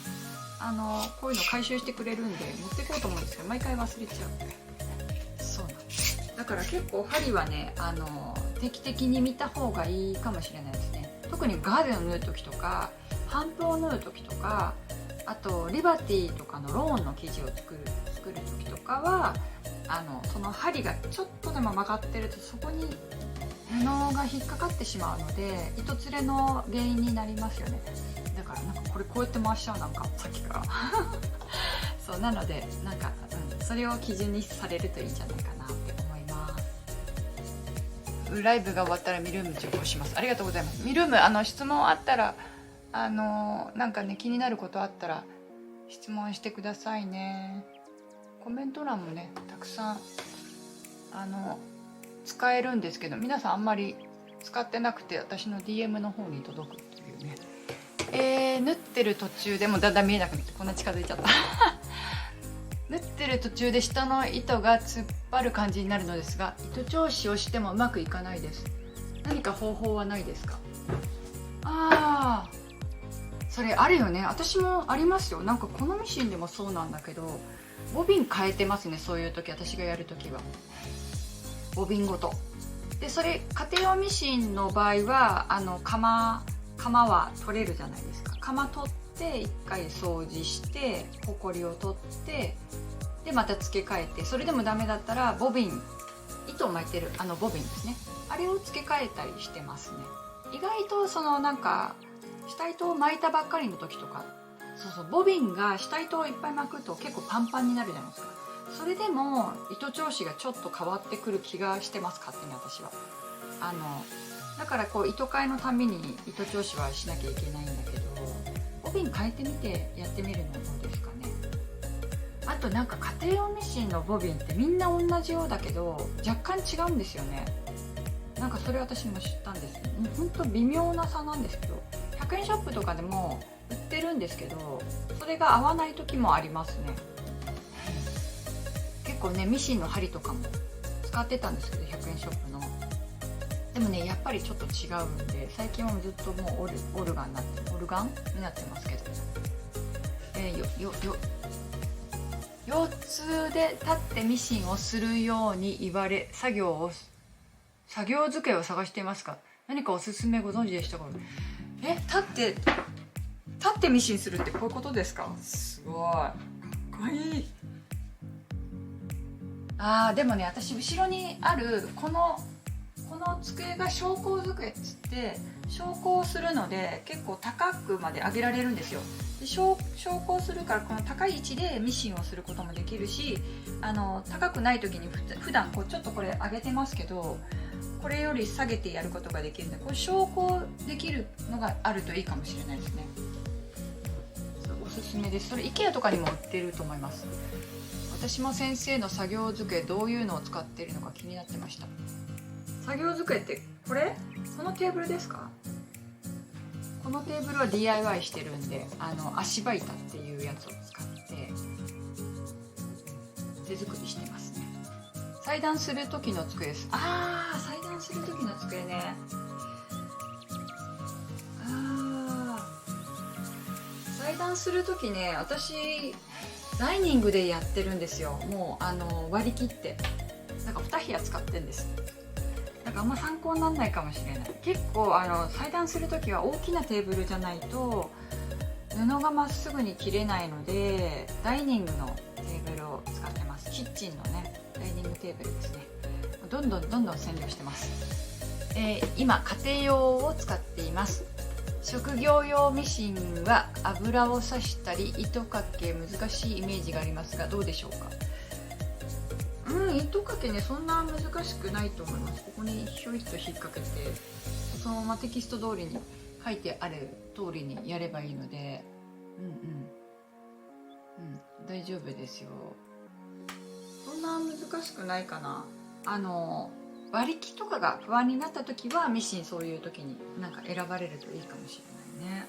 こういうの回収してくれるんで持っていこうと思うんですけど、毎回忘れちゃう。そうなんです。だから結構針はね定期的に見た方がいいかもしれないですね。特にガーゼを縫う時とか、帆布を縫う時とか、あとリバティとかのローンの生地を作る時とかはその針がちょっとでも曲がってると、そこに布が引っかかってしまうので糸つれの原因になりますよね。だからなんかこれこうやって回しちゃう、なんかさっきからそうなのでなんか、それを基準にされるといいんじゃないかなって思います。ライブが終わったらミルーム受講します。ありがとうございます。ミルーム質問あったらなんかね気になることあったら質問してくださいね。コメント欄もねたくさん使えるんですけど、皆さんあんまり使ってなくて私の DM の方に届くっていうね。縫ってる途中でもだんだん見えなくなって、こんな近づいちゃった縫ってる途中で下の糸が突っ張る感じになるのですが、糸調子をしてもうまくいかないです。何か方法はないですか？それあるよね。私もありますよ。なんかこのミシンでもそうなんだけど、ボビン変えてますね。そういう時、私がやる時はボビンごとで、それ家庭用ミシンの場合は釜は取れるじゃないですか。釜取って一回掃除してホコリを取って、でまた付け替えて、それでもダメだったらボビン、糸を巻いてるボビンですね、あれを付け替えたりしてますね。意外となんか下糸を巻いたばっかりの時とか、ボビンが下糸をいっぱい巻くと結構パンパンになるじゃないですか。それでも糸調子がちょっと変わってくる気がしてます、勝手に私は。だから糸替えのたびに糸調子はしなきゃいけないんだけど、ボビン変えてみてやってみるのどうですかね。あとなんか家庭用ミシンのボビンってみんな同じようだけど若干違うんですよね。なんかそれ私も知ったんです。もうほんと微妙な差なんですけど、100円ショップとかでも売ってるんですけど、それが合わない時もありますね。結構ねミシンの針とかも使ってたんですけど、100円ショップの。でもねやっぱりちょっと違うんで、最近はずっともうオルガンになってますけど、腰痛で立ってミシンをするように言われ、作業机を探していますか？何かおすすめご存知でしたか？立ってミシンするってこういうことですか？すごいかっこいい。でもね、私後ろにあるこの机が昇降机っつって、昇降するので結構高くまで上げられるんですよ。で昇降するから、この高い位置でミシンをすることもできるし、高くない時に普段ちょっとこれ上げてますけど、これより下げてやることができるので、これ昇降できるのがあるといいかもしれないですね。おすすめです。それ IKEA とかにも売ってると思います。私も先生の作業机どういうのを使っているのか気になってました。作業机ってこのテーブルですか？このテーブルは DIY してるんで、足場板っていうやつを使って手作りしてますね。裁断する時の机です。裁断する時の机ね。裁断する時ね、私ダイニングでやってるんですよ。もう割り切ってなんか2部屋使ってるんです。なんかあんま参考にならないかもしれない。結構裁断する時は大きなテーブルじゃないと布がまっすぐに切れないので、ダイニングのテーブルを使ってます。キッチンのねダイニングテーブルですね。どんどん占領してます。今家庭用を使っています。職業用ミシンは油を刺したり糸かけ難しいイメージがありますがどうでしょうか？糸かけね、そんな難しくないと思います。ここにひょいっと引っ掛けて、そのままテキスト通りに書いてある通りにやればいいので、大丈夫ですよ。そんな難しくないかな。割り木とかが不安になった時はミシン、そういう時になんか選ばれるといいかもしれないね。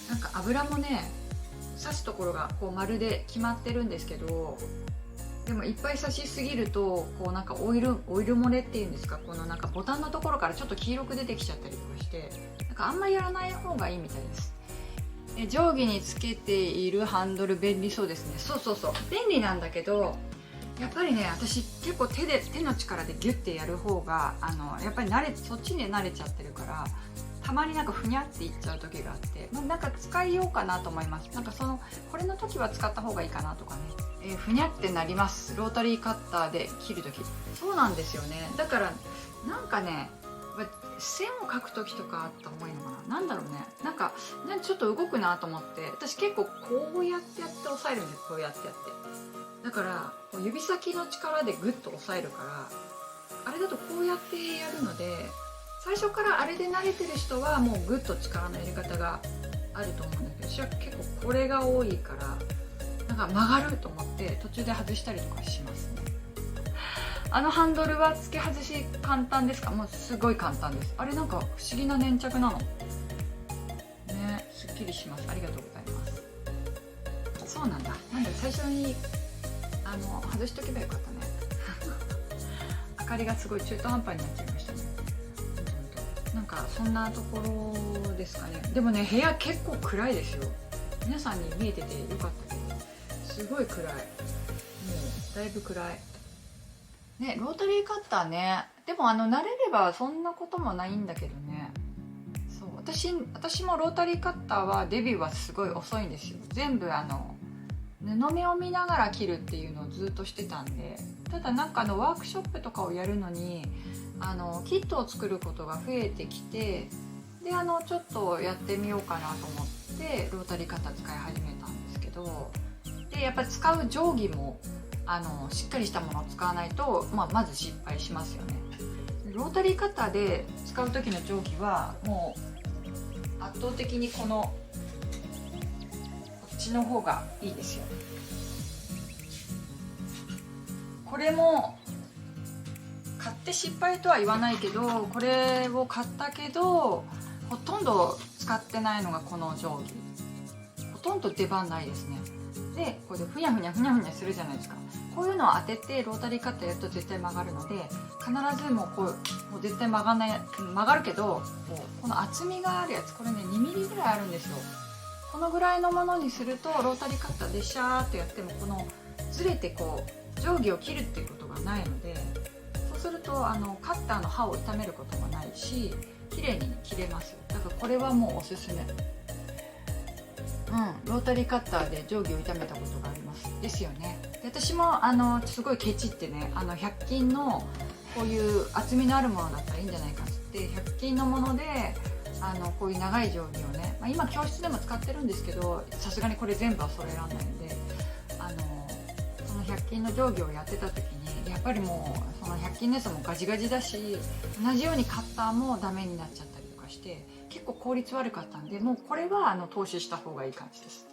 なんか油もね、刺すところがまるで決まってるんですけど、でもいっぱい刺しすぎるとなんかオイル漏れっていうんですか、なんかボタンのところからちょっと黄色く出てきちゃったりとかして、なんかあんまりやらない方がいいみたいです。定規につけているハンドル便利そうですね。そう便利なんだけど、やっぱりね私結構手の力でギュッてやる方がやっぱりそっちに慣れちゃってるから、たまになんかふにゃっていっちゃう時があって、なんか使いようかなと思います。なんかこれの時は使った方がいいかなとかね。ふにゃってなります。ロータリーカッターで切る時。そうなんですよね。だからなんかね、線を描く時とかあった方がいいのかな。なんだろうね。なんかちょっと動くなと思って、私結構こうやって押さえるんです。こうやって。だから指先の力でグッと押さえるから、あれだとこうやってやるので、最初からあれで慣れてる人はもうグッと力の入れ方があると思うんだけど、私は結構これが多いから、なんか曲がると思って途中で外したりとかしますね。ハンドルは付け外し簡単ですか？もうすごい簡単です。あれなんか不思議な粘着なのね。すっきりします。ありがとうございます。そうなんだ。なんだ最初に外しとけばよかったね。明かりがすごい中途半端になっちゃいましたね。なんかそんなところですかね。でもね部屋結構暗いですよ。皆さんに見えててよかったけどすごい暗い。もうだいぶ暗いね。ロータリーカッターね、でも慣れればそんなこともないんだけどね。そう私もロータリーカッターはデビューはすごい遅いんですよ。全部布目を見ながら切るっていうのをずっとしてたんで。ただなんかワークショップとかをやるのにキットを作ることが増えてきて、でちょっとやってみようかなと思ってロータリーカッター使い始めたんですけど、でやっぱり使う定規もしっかりしたものを使わないと、まず失敗しますよね。ロータリーカッターで使う時の定規はもう圧倒的にこっちの方がいいですよ。これも買って失敗とは言わないけど、これを買ったけどほとんど使ってないのがこの定規。ほとんど出番ないですね。でこれでふにゃふにゃふにゃふにゃするじゃないですか。こういうのを当ててロータリーカッターやると絶対曲がるので、必ずもう絶対曲がるけど、この厚みがあるやつ、これね2ミリぐらいあるんですよ。このぐらいのものにするとロータリーカッターでシャーっとやってもずれて定規を切るっていうことがないので、そうするとカッターの刃を傷めることもないし綺麗に切れますよ。だからこれはもうおすすめ。ロータリーカッターで定規を傷めたことがありますですよね。で私もすごいケチってね100均のこういう厚みのあるものだったらいいんじゃないかって100均のものでこういう長い定規をね、今教室でも使ってるんですけど、さすがにこれ全部は揃えられないんでその100均の定規をやってた時にやっぱりもうその100均のやつもガジガジだし、同じようにカッターもダメになっちゃったりとかして結構効率悪かったんで、もうこれは投資した方がいい感じです。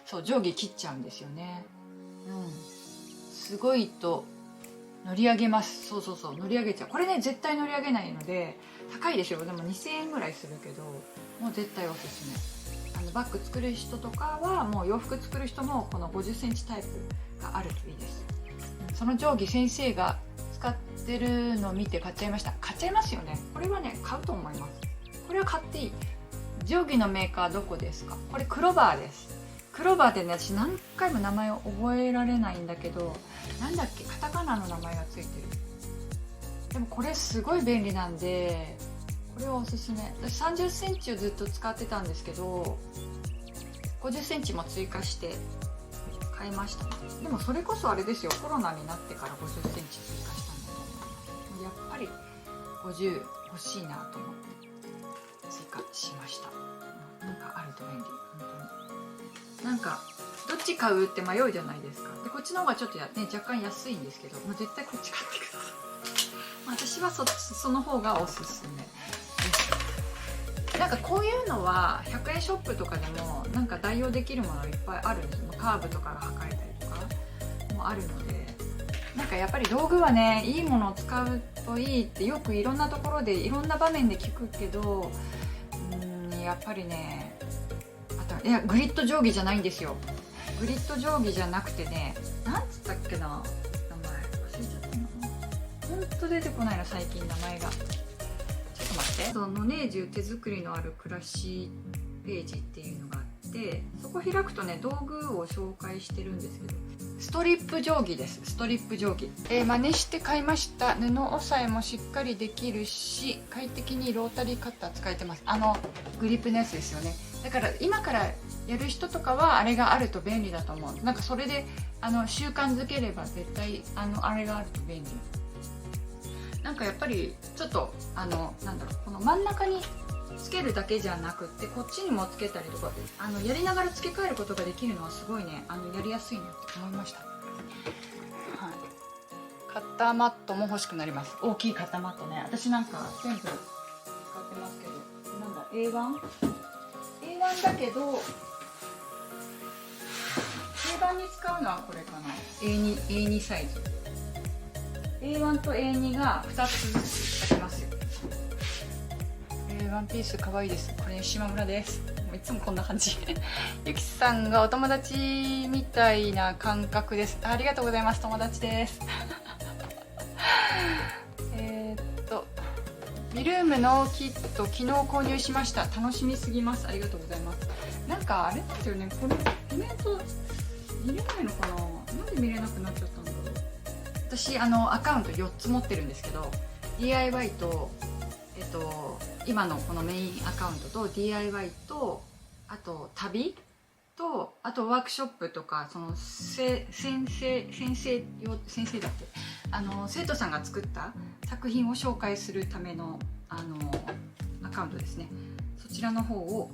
そう定規切っちゃうんですよね。すごいと乗り上げます。そう乗り上げちゃう。これね絶対乗り上げないので高いでしょ。でも2000円ぐらいするけどもう絶対おすすめ。バッグ作る人とかはもう洋服作る人もこの50センチタイプがあるといいです。その定規先生が使ってるのを見て買っちゃいました。買っちゃいますよね。これはね買うと思います。これは買っていい。定規のメーカーどこですか？これクロバーです。クロバーでね私何回も名前を覚えられないんだけど、なんだっけ、カタカナの名前がついてる。でもこれすごい便利なんでこれはおすすめ。私30センチをずっと使ってたんですけど50センチも追加して買いました。でもそれこそあれですよ、コロナになってから50センチ追加したんだと思います。やっぱり50欲しいなと思って追加しました。なんかあると便利。本当になんかどっち買うって迷うじゃないですか。でこっちの方がちょっと若干安いんですけど、もう絶対こっち買ってください。私はその方がおすすめです。なんかこういうのは100円ショップとかでもなんか代用できるものいっぱいあるんですよ。カーブとかが測れたりとかもあるので、なんかやっぱり道具はねいいものを使うといいってよくいろんなところでいろんな場面で聞くけど、やっぱりね、いやグリッド定規じゃないんですよ。グリッド定規じゃなくてね、なんつったっけな、名前忘れちゃったな。ほんと出てこないの最近名前が。ちょっと待って。ノネージュ手作りのある暮らしページっていうのがあって、そこ開くとね道具を紹介してるんですけど、ストリップ定規です。ストリップ定規、真似して買いました。布押さえもしっかりできるし快適にロータリーカッター使えてます。グリップのやつですよね。だから今からやる人とかはあれがあると便利だと思う。なんかそれで習慣づければ絶対あれがあると便利。なんかやっぱりちょっとなんだろう、この真ん中につけるだけじゃなくってこっちにもつけたりとかやりながら付け替えることができるのはすごいねやりやすいなって思いました。はい、カッターマットも欲しくなります。大きいカッターマットね、私なんか全部使ってますけど、なんだ A1 だけど定番に使うのはこれかな。 A2 サイズ A1 と A2 が2つずつありますよ。ワンピース可愛いです。これ島村です。いつもこんな感じゆきさんがお友達みたいな感覚です。ありがとうございます。友達ですミルームのキット昨日購入しました。楽しみすぎます。ありがとうございます。なんかあれですよね、これコメント見れないのかな。なんで見れなくなっちゃったんだろう。私アカウント4つ持ってるんですけど、 DIY と今のこのメインアカウントと DIY とあと旅とあとワークショップとか、その先生だって生徒さんが作った作品を紹介するためのアカウントですね。そちらの方を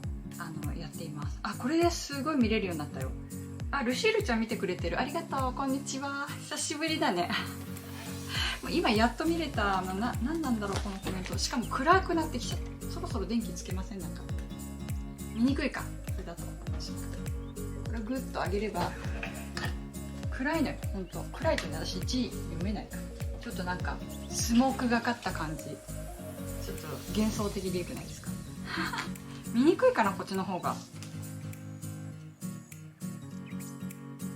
やっています。あ、これですごい見れるようになったよ。あ、ルシールちゃん見てくれてる。ありがとう。こんにちは。久しぶりだね。今やっと見れた。なんなんだろうこのコメント。しかも暗くなってきちゃった。そろそろ電気つけません？なんか見にくいか、これだと。これグッと上げれば暗いのよ。ほんと暗いとね、私字読めないから。ちょっとなんかスモークがかった感じ、ちょっと幻想的でよくないですか？見にくいかな、こっちの方が。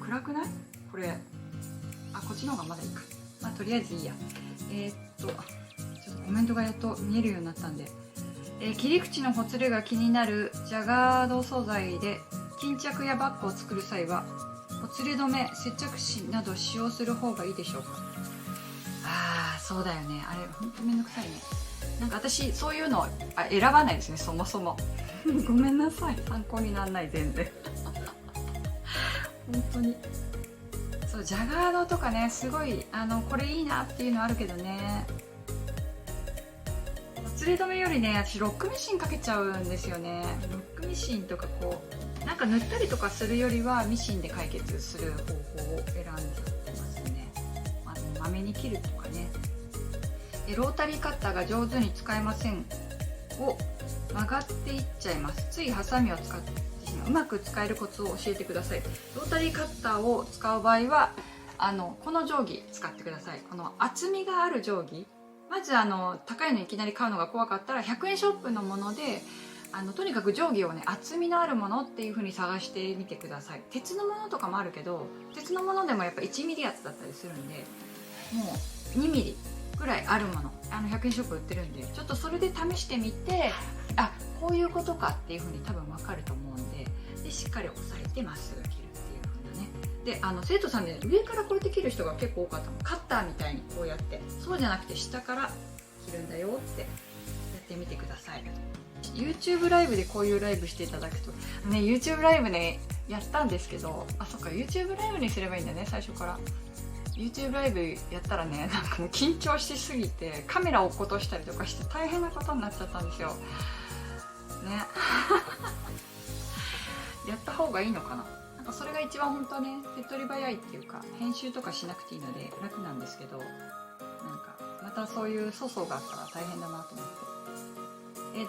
暗くない？これこっちの方がまだいいか。まあとりあえずいいや。ちょっとコメントがやっと見えるようになったんで、切り口のほつれが気になるジャガード素材で巾着やバッグを作る際はほつれ止め、接着紙など使用する方がいいでしょうか？そうだよね。あれほんとめんどくさいね。なんか私そういうの選ばないですね、そもそも。ごめんなさい、参考にならない。全然本当にそうジャガードとかね、すごいこれいいなっていうのあるけどね、ほつれ止めよりね、私ロックミシンかけちゃうんですよね。ロックミシンとかこうなんか塗ったりとかするよりはミシンで解決する方法を選んじゃってますね。まめに切るとかね。ロータリーカッターが上手に使えませんを曲がっていっちゃいます。ついハサミを使ってしまう。うまく使えるコツを教えてください。ロータリーカッターを使う場合はこの定規使ってください。この厚みがある定規。まず高いのいきなり買うのが怖かったら100円ショップのものでとにかく定規をね、厚みのあるものっていう風に探してみてください。鉄のものとかもあるけど、鉄のものでもやっぱ1ミリ厚だったりするんで、もう2ミリぐらいあるもの100円ショップ売ってるんで、ちょっとそれで試してみて、こういうことかっていう風に多分分かると思うんで、しっかり押さえてまっすぐ切るっていう風なね。で生徒さんで上からこうやって切る人が結構多かったの。カッターみたいにこうやって、そうじゃなくて下から切るんだよってやってみてください。YouTube ライブでこういうライブしていただくとね、 YouTube ライブねやったんですけど、そっか YouTube ライブにすればいいんだね、最初から。 YouTube ライブやったらね、なんかもう緊張しすぎてカメラを落っことしたりとかして大変なことになっちゃったんですよね。やった方がいいのかな。なんかそれが一番本当はね、手っ取り早いっていうか、編集とかしなくていいので楽なんですけど、なんかまたそういう粗相があったら大変だなと思って。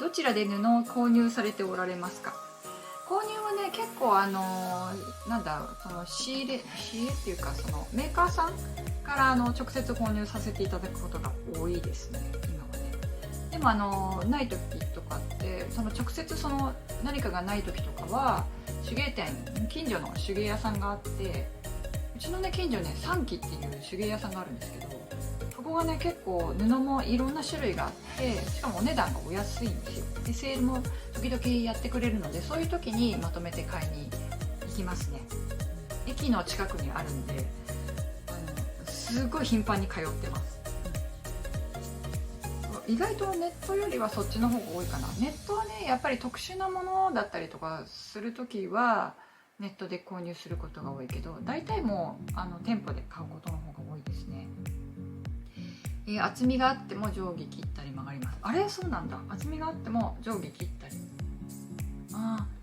どちらで布を購入されておられますか？購入はね、結構なんだろう、その仕入れっていうか、そのメーカーさんから直接購入させていただくことが多いですね、今はね。でもない時とかって、その直接その何かがない時とかは手芸店、近所の手芸屋さんがあって、うちのね近所ね三木っていう手芸屋さんがあるんですけど、そこがね結構布もいろんな種類があって、しかもお値段がお安いんですよ。でセールも時々やってくれるので、そういう時にまとめて買いに行きますね。駅の近くにあるんで、すごい頻繁に通ってます。意外とネットよりはそっちの方が多いかな。ネットはねやっぱり特殊なものだったりとかする時はネットで購入することが多いけど、大体もう店舗で買うことの方が多いですね。厚みがあっても定規切ったり曲がります。あれ、そうなんだ。厚みがあっても定規切ったり。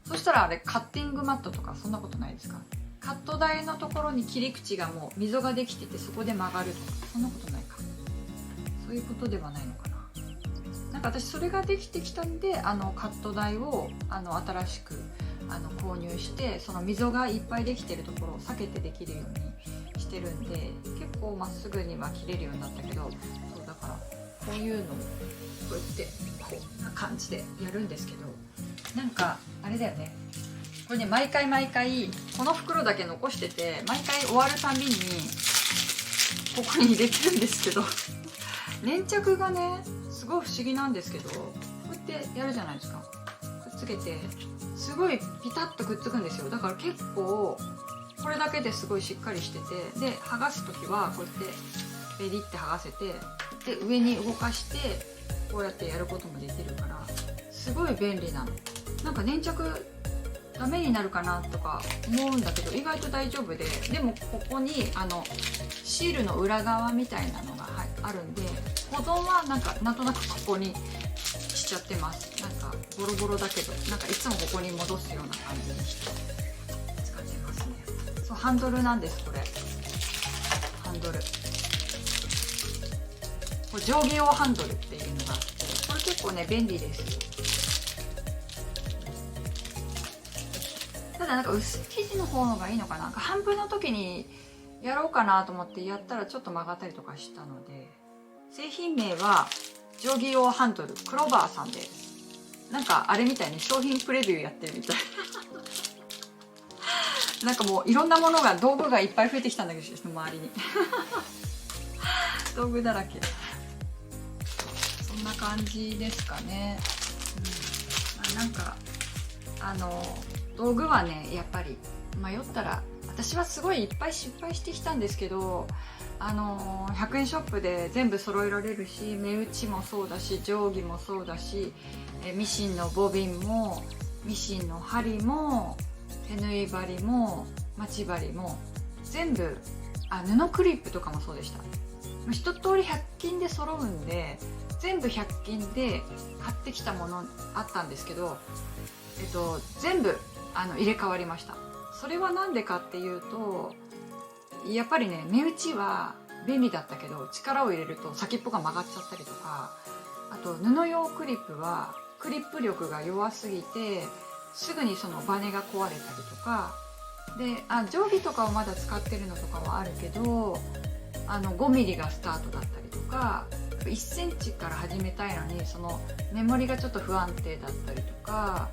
そしたらあれカッティングマットとかそんなことないですか？カット台のところに切り口がもう溝ができてて、そこで曲がるとか、そんなことないか。そういうことではないのかな。なんか私それができてきたんで、カット台を新しく購入して、その溝がいっぱいできてるところを避けてできるようにしてるんで、結構まっすぐには切れるようになったけど、そうだからこういうのをこうやってこんな感じでやるんですけど、なんかあれだよね、これね毎回この袋だけ残してて、毎回終わるたびにここに入れてるんですけど粘着がねすごいごい不思議なんですけど、こうやってやるじゃないですか。くっつけてすごいピタッとくっつくんですよ。だから結構これだけですごいしっかりしてて、で剥がす時はこうやってベリって剥がせて、で上に動かしてこうやってやることもできるから、すごい便利なの。なんか粘着ダメになるかなとか思うんだけど、意外と大丈夫で、でもここにシールの裏側みたいなのがあるんで、保存はなんとなくここにしちゃってます。なんかボロボロだけど、なんかいつもここに戻すような感じにして使ってますね。そう、ハンドルなんです、これ。ハンドル、これ定規用ハンドルっていうのがあって、これ結構ね便利ですよ。ただなんか薄い生地の方がいいのかな。なんか半分の時にやろうかなと思ってやったらちょっと曲がったりとかしたので、製品名は定規用ハンドルクロバーさんです。なんかあれみたいに商品プレビューやってるみたいなんかもういろんなものが、道具がいっぱい増えてきたんだけど、周りに道具だらけ。そんな感じですかね。なんか道具はね、やっぱり迷ったら、私はすごいいっぱい失敗してきたんですけど、100円ショップで全部揃えられるし、目打ちもそうだし、定規もそうだし、ミシンのボビンもミシンの針も手縫い針も待ち針も全部、布クリップとかもそうでした。一通り100均で揃うんで、全部100均で買ってきたものあったんですけど、全部入れ替わりました。それは何でかっていうと、やっぱりね、目打ちは便利だったけど、力を入れると先っぽが曲がっちゃったりとか、あと布用クリップはクリップ力が弱すぎてすぐにそのバネが壊れたりとかで、定規とかをまだ使ってるのとかはあるけど、5ミリがスタートだったりとか、1センチから始めたいのにそのメモリがちょっと不安定だったりとか、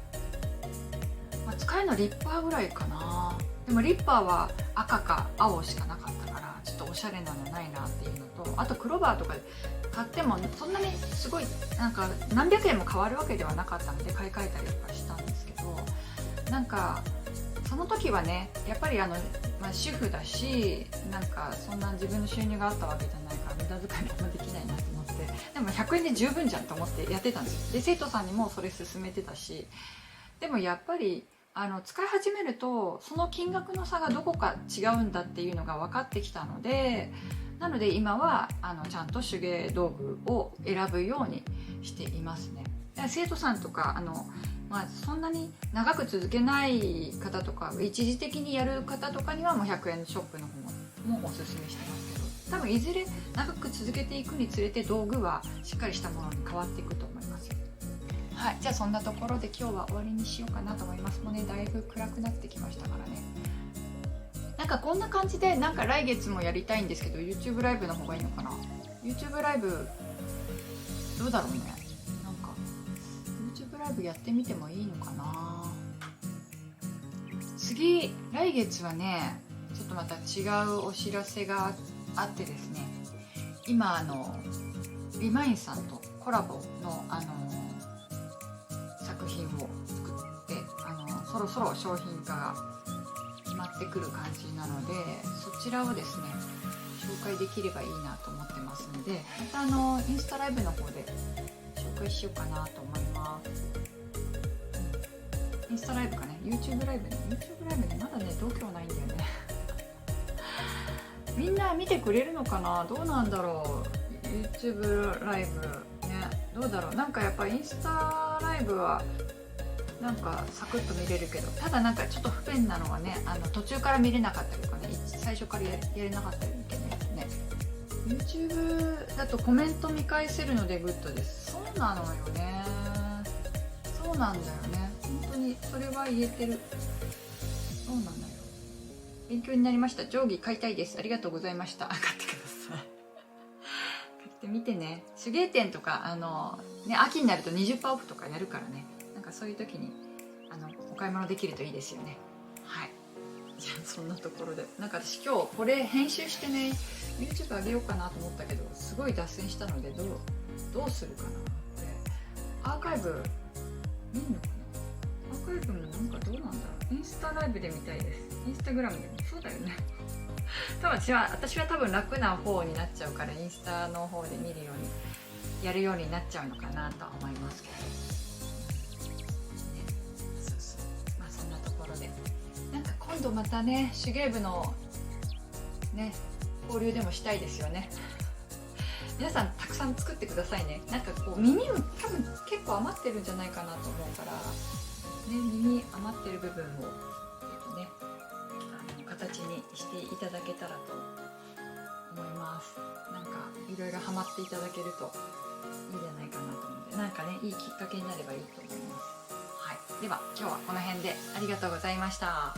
使えるのリッパーぐらいかな。でもリッパーは赤か青しかなかったから、ちょっとおしゃれなのないなっていうのと、あとクローバーとか買ってもそんなにすごいなんか何百円も変わるわけではなかったので買い替えたりとかしたんですけど、なんかその時はね、やっぱり主婦だし、なんかそんな自分の収入があったわけじゃないから無駄遣いもあんまできないなと思って、でも100円で十分じゃんと思ってやってたんですよ。で生徒さんにもそれ勧めてたし、でもやっぱり使い始めるとその金額の差がどこか違うんだっていうのが分かってきたので、なので今はちゃんと手芸道具を選ぶようにしていますね。生徒さんとかそんなに長く続けない方とか、一時的にやる方とかにはもう100円ショップの方もおすすめしてますけど、多分いずれ長く続けていくにつれて道具はしっかりしたものに変わっていくと思いますよ。はい、じゃあそんなところで今日は終わりにしようかなと思います。もうね、だいぶ暗くなってきましたからね。なんかこんな感じで、なんか来月もやりたいんですけど、 YouTube ライブの方がいいのかな。 YouTube ライブどうだろうね。なんか YouTube ライブやってみてもいいのかな。来月はね、ちょっとまた違うお知らせがあってですね、今リマインさんとコラボの作品を作って、そろそろ商品化が決まってくる感じなので、そちらをですね紹介できればいいなと思ってますので、またインスタライブの方で紹介しようかなと思います。インスタライブかね、 YouTube ライブね。 YouTube ライブね、まだね度胸ないんだよねみんな見てくれるのかな、どうなんだろう。 YouTube ライブね、どうだろう。なんかやっぱインスタライブはなんかサクッと見れるけど、ただなんかちょっと不便なのはね、途中から見れなかったりとかね、最初からやれなかったりいけないですね。 YouTube だとコメント見返せるのでグッドです。そうなのよね、そうなんだよね、本当にそれは言えてる。そうなんだよ。勉強になりました。定規買いたいです。ありがとうございました。買ってください買ってみてね。手芸店とか秋になると 20% オフとかやるからね、なんかそういう時にお買い物できるといいですよね。はい、じゃあそんなところで、なんか私今日これ編集してね YouTube 上げようかなと思ったけど、すごい脱線したのでどうするかなって。アーカイブ見んのかな。アーカイブもなんかどうなんだろう。インスタライブで見たいです。インスタグラムでもそうだよね。多分私は多分楽な方になっちゃうから、インスタの方で見るようにやるようになっちゃうのかなとは思いますけど、そうそう、まあそんなところで、なんか今度またね、手芸部のね交流でもしたいですよね。皆さんたくさん作ってくださいね。なんかこう耳も多分結構余ってるんじゃないかなと思うから、ね、耳余ってる部分をね、形にしていただけたらと思います。なんかいろいろハマっていただけるといいんじゃないかなと思うので、なんかね、いいきっかけになればいいと思います。はい、では今日はこの辺でありがとうございました。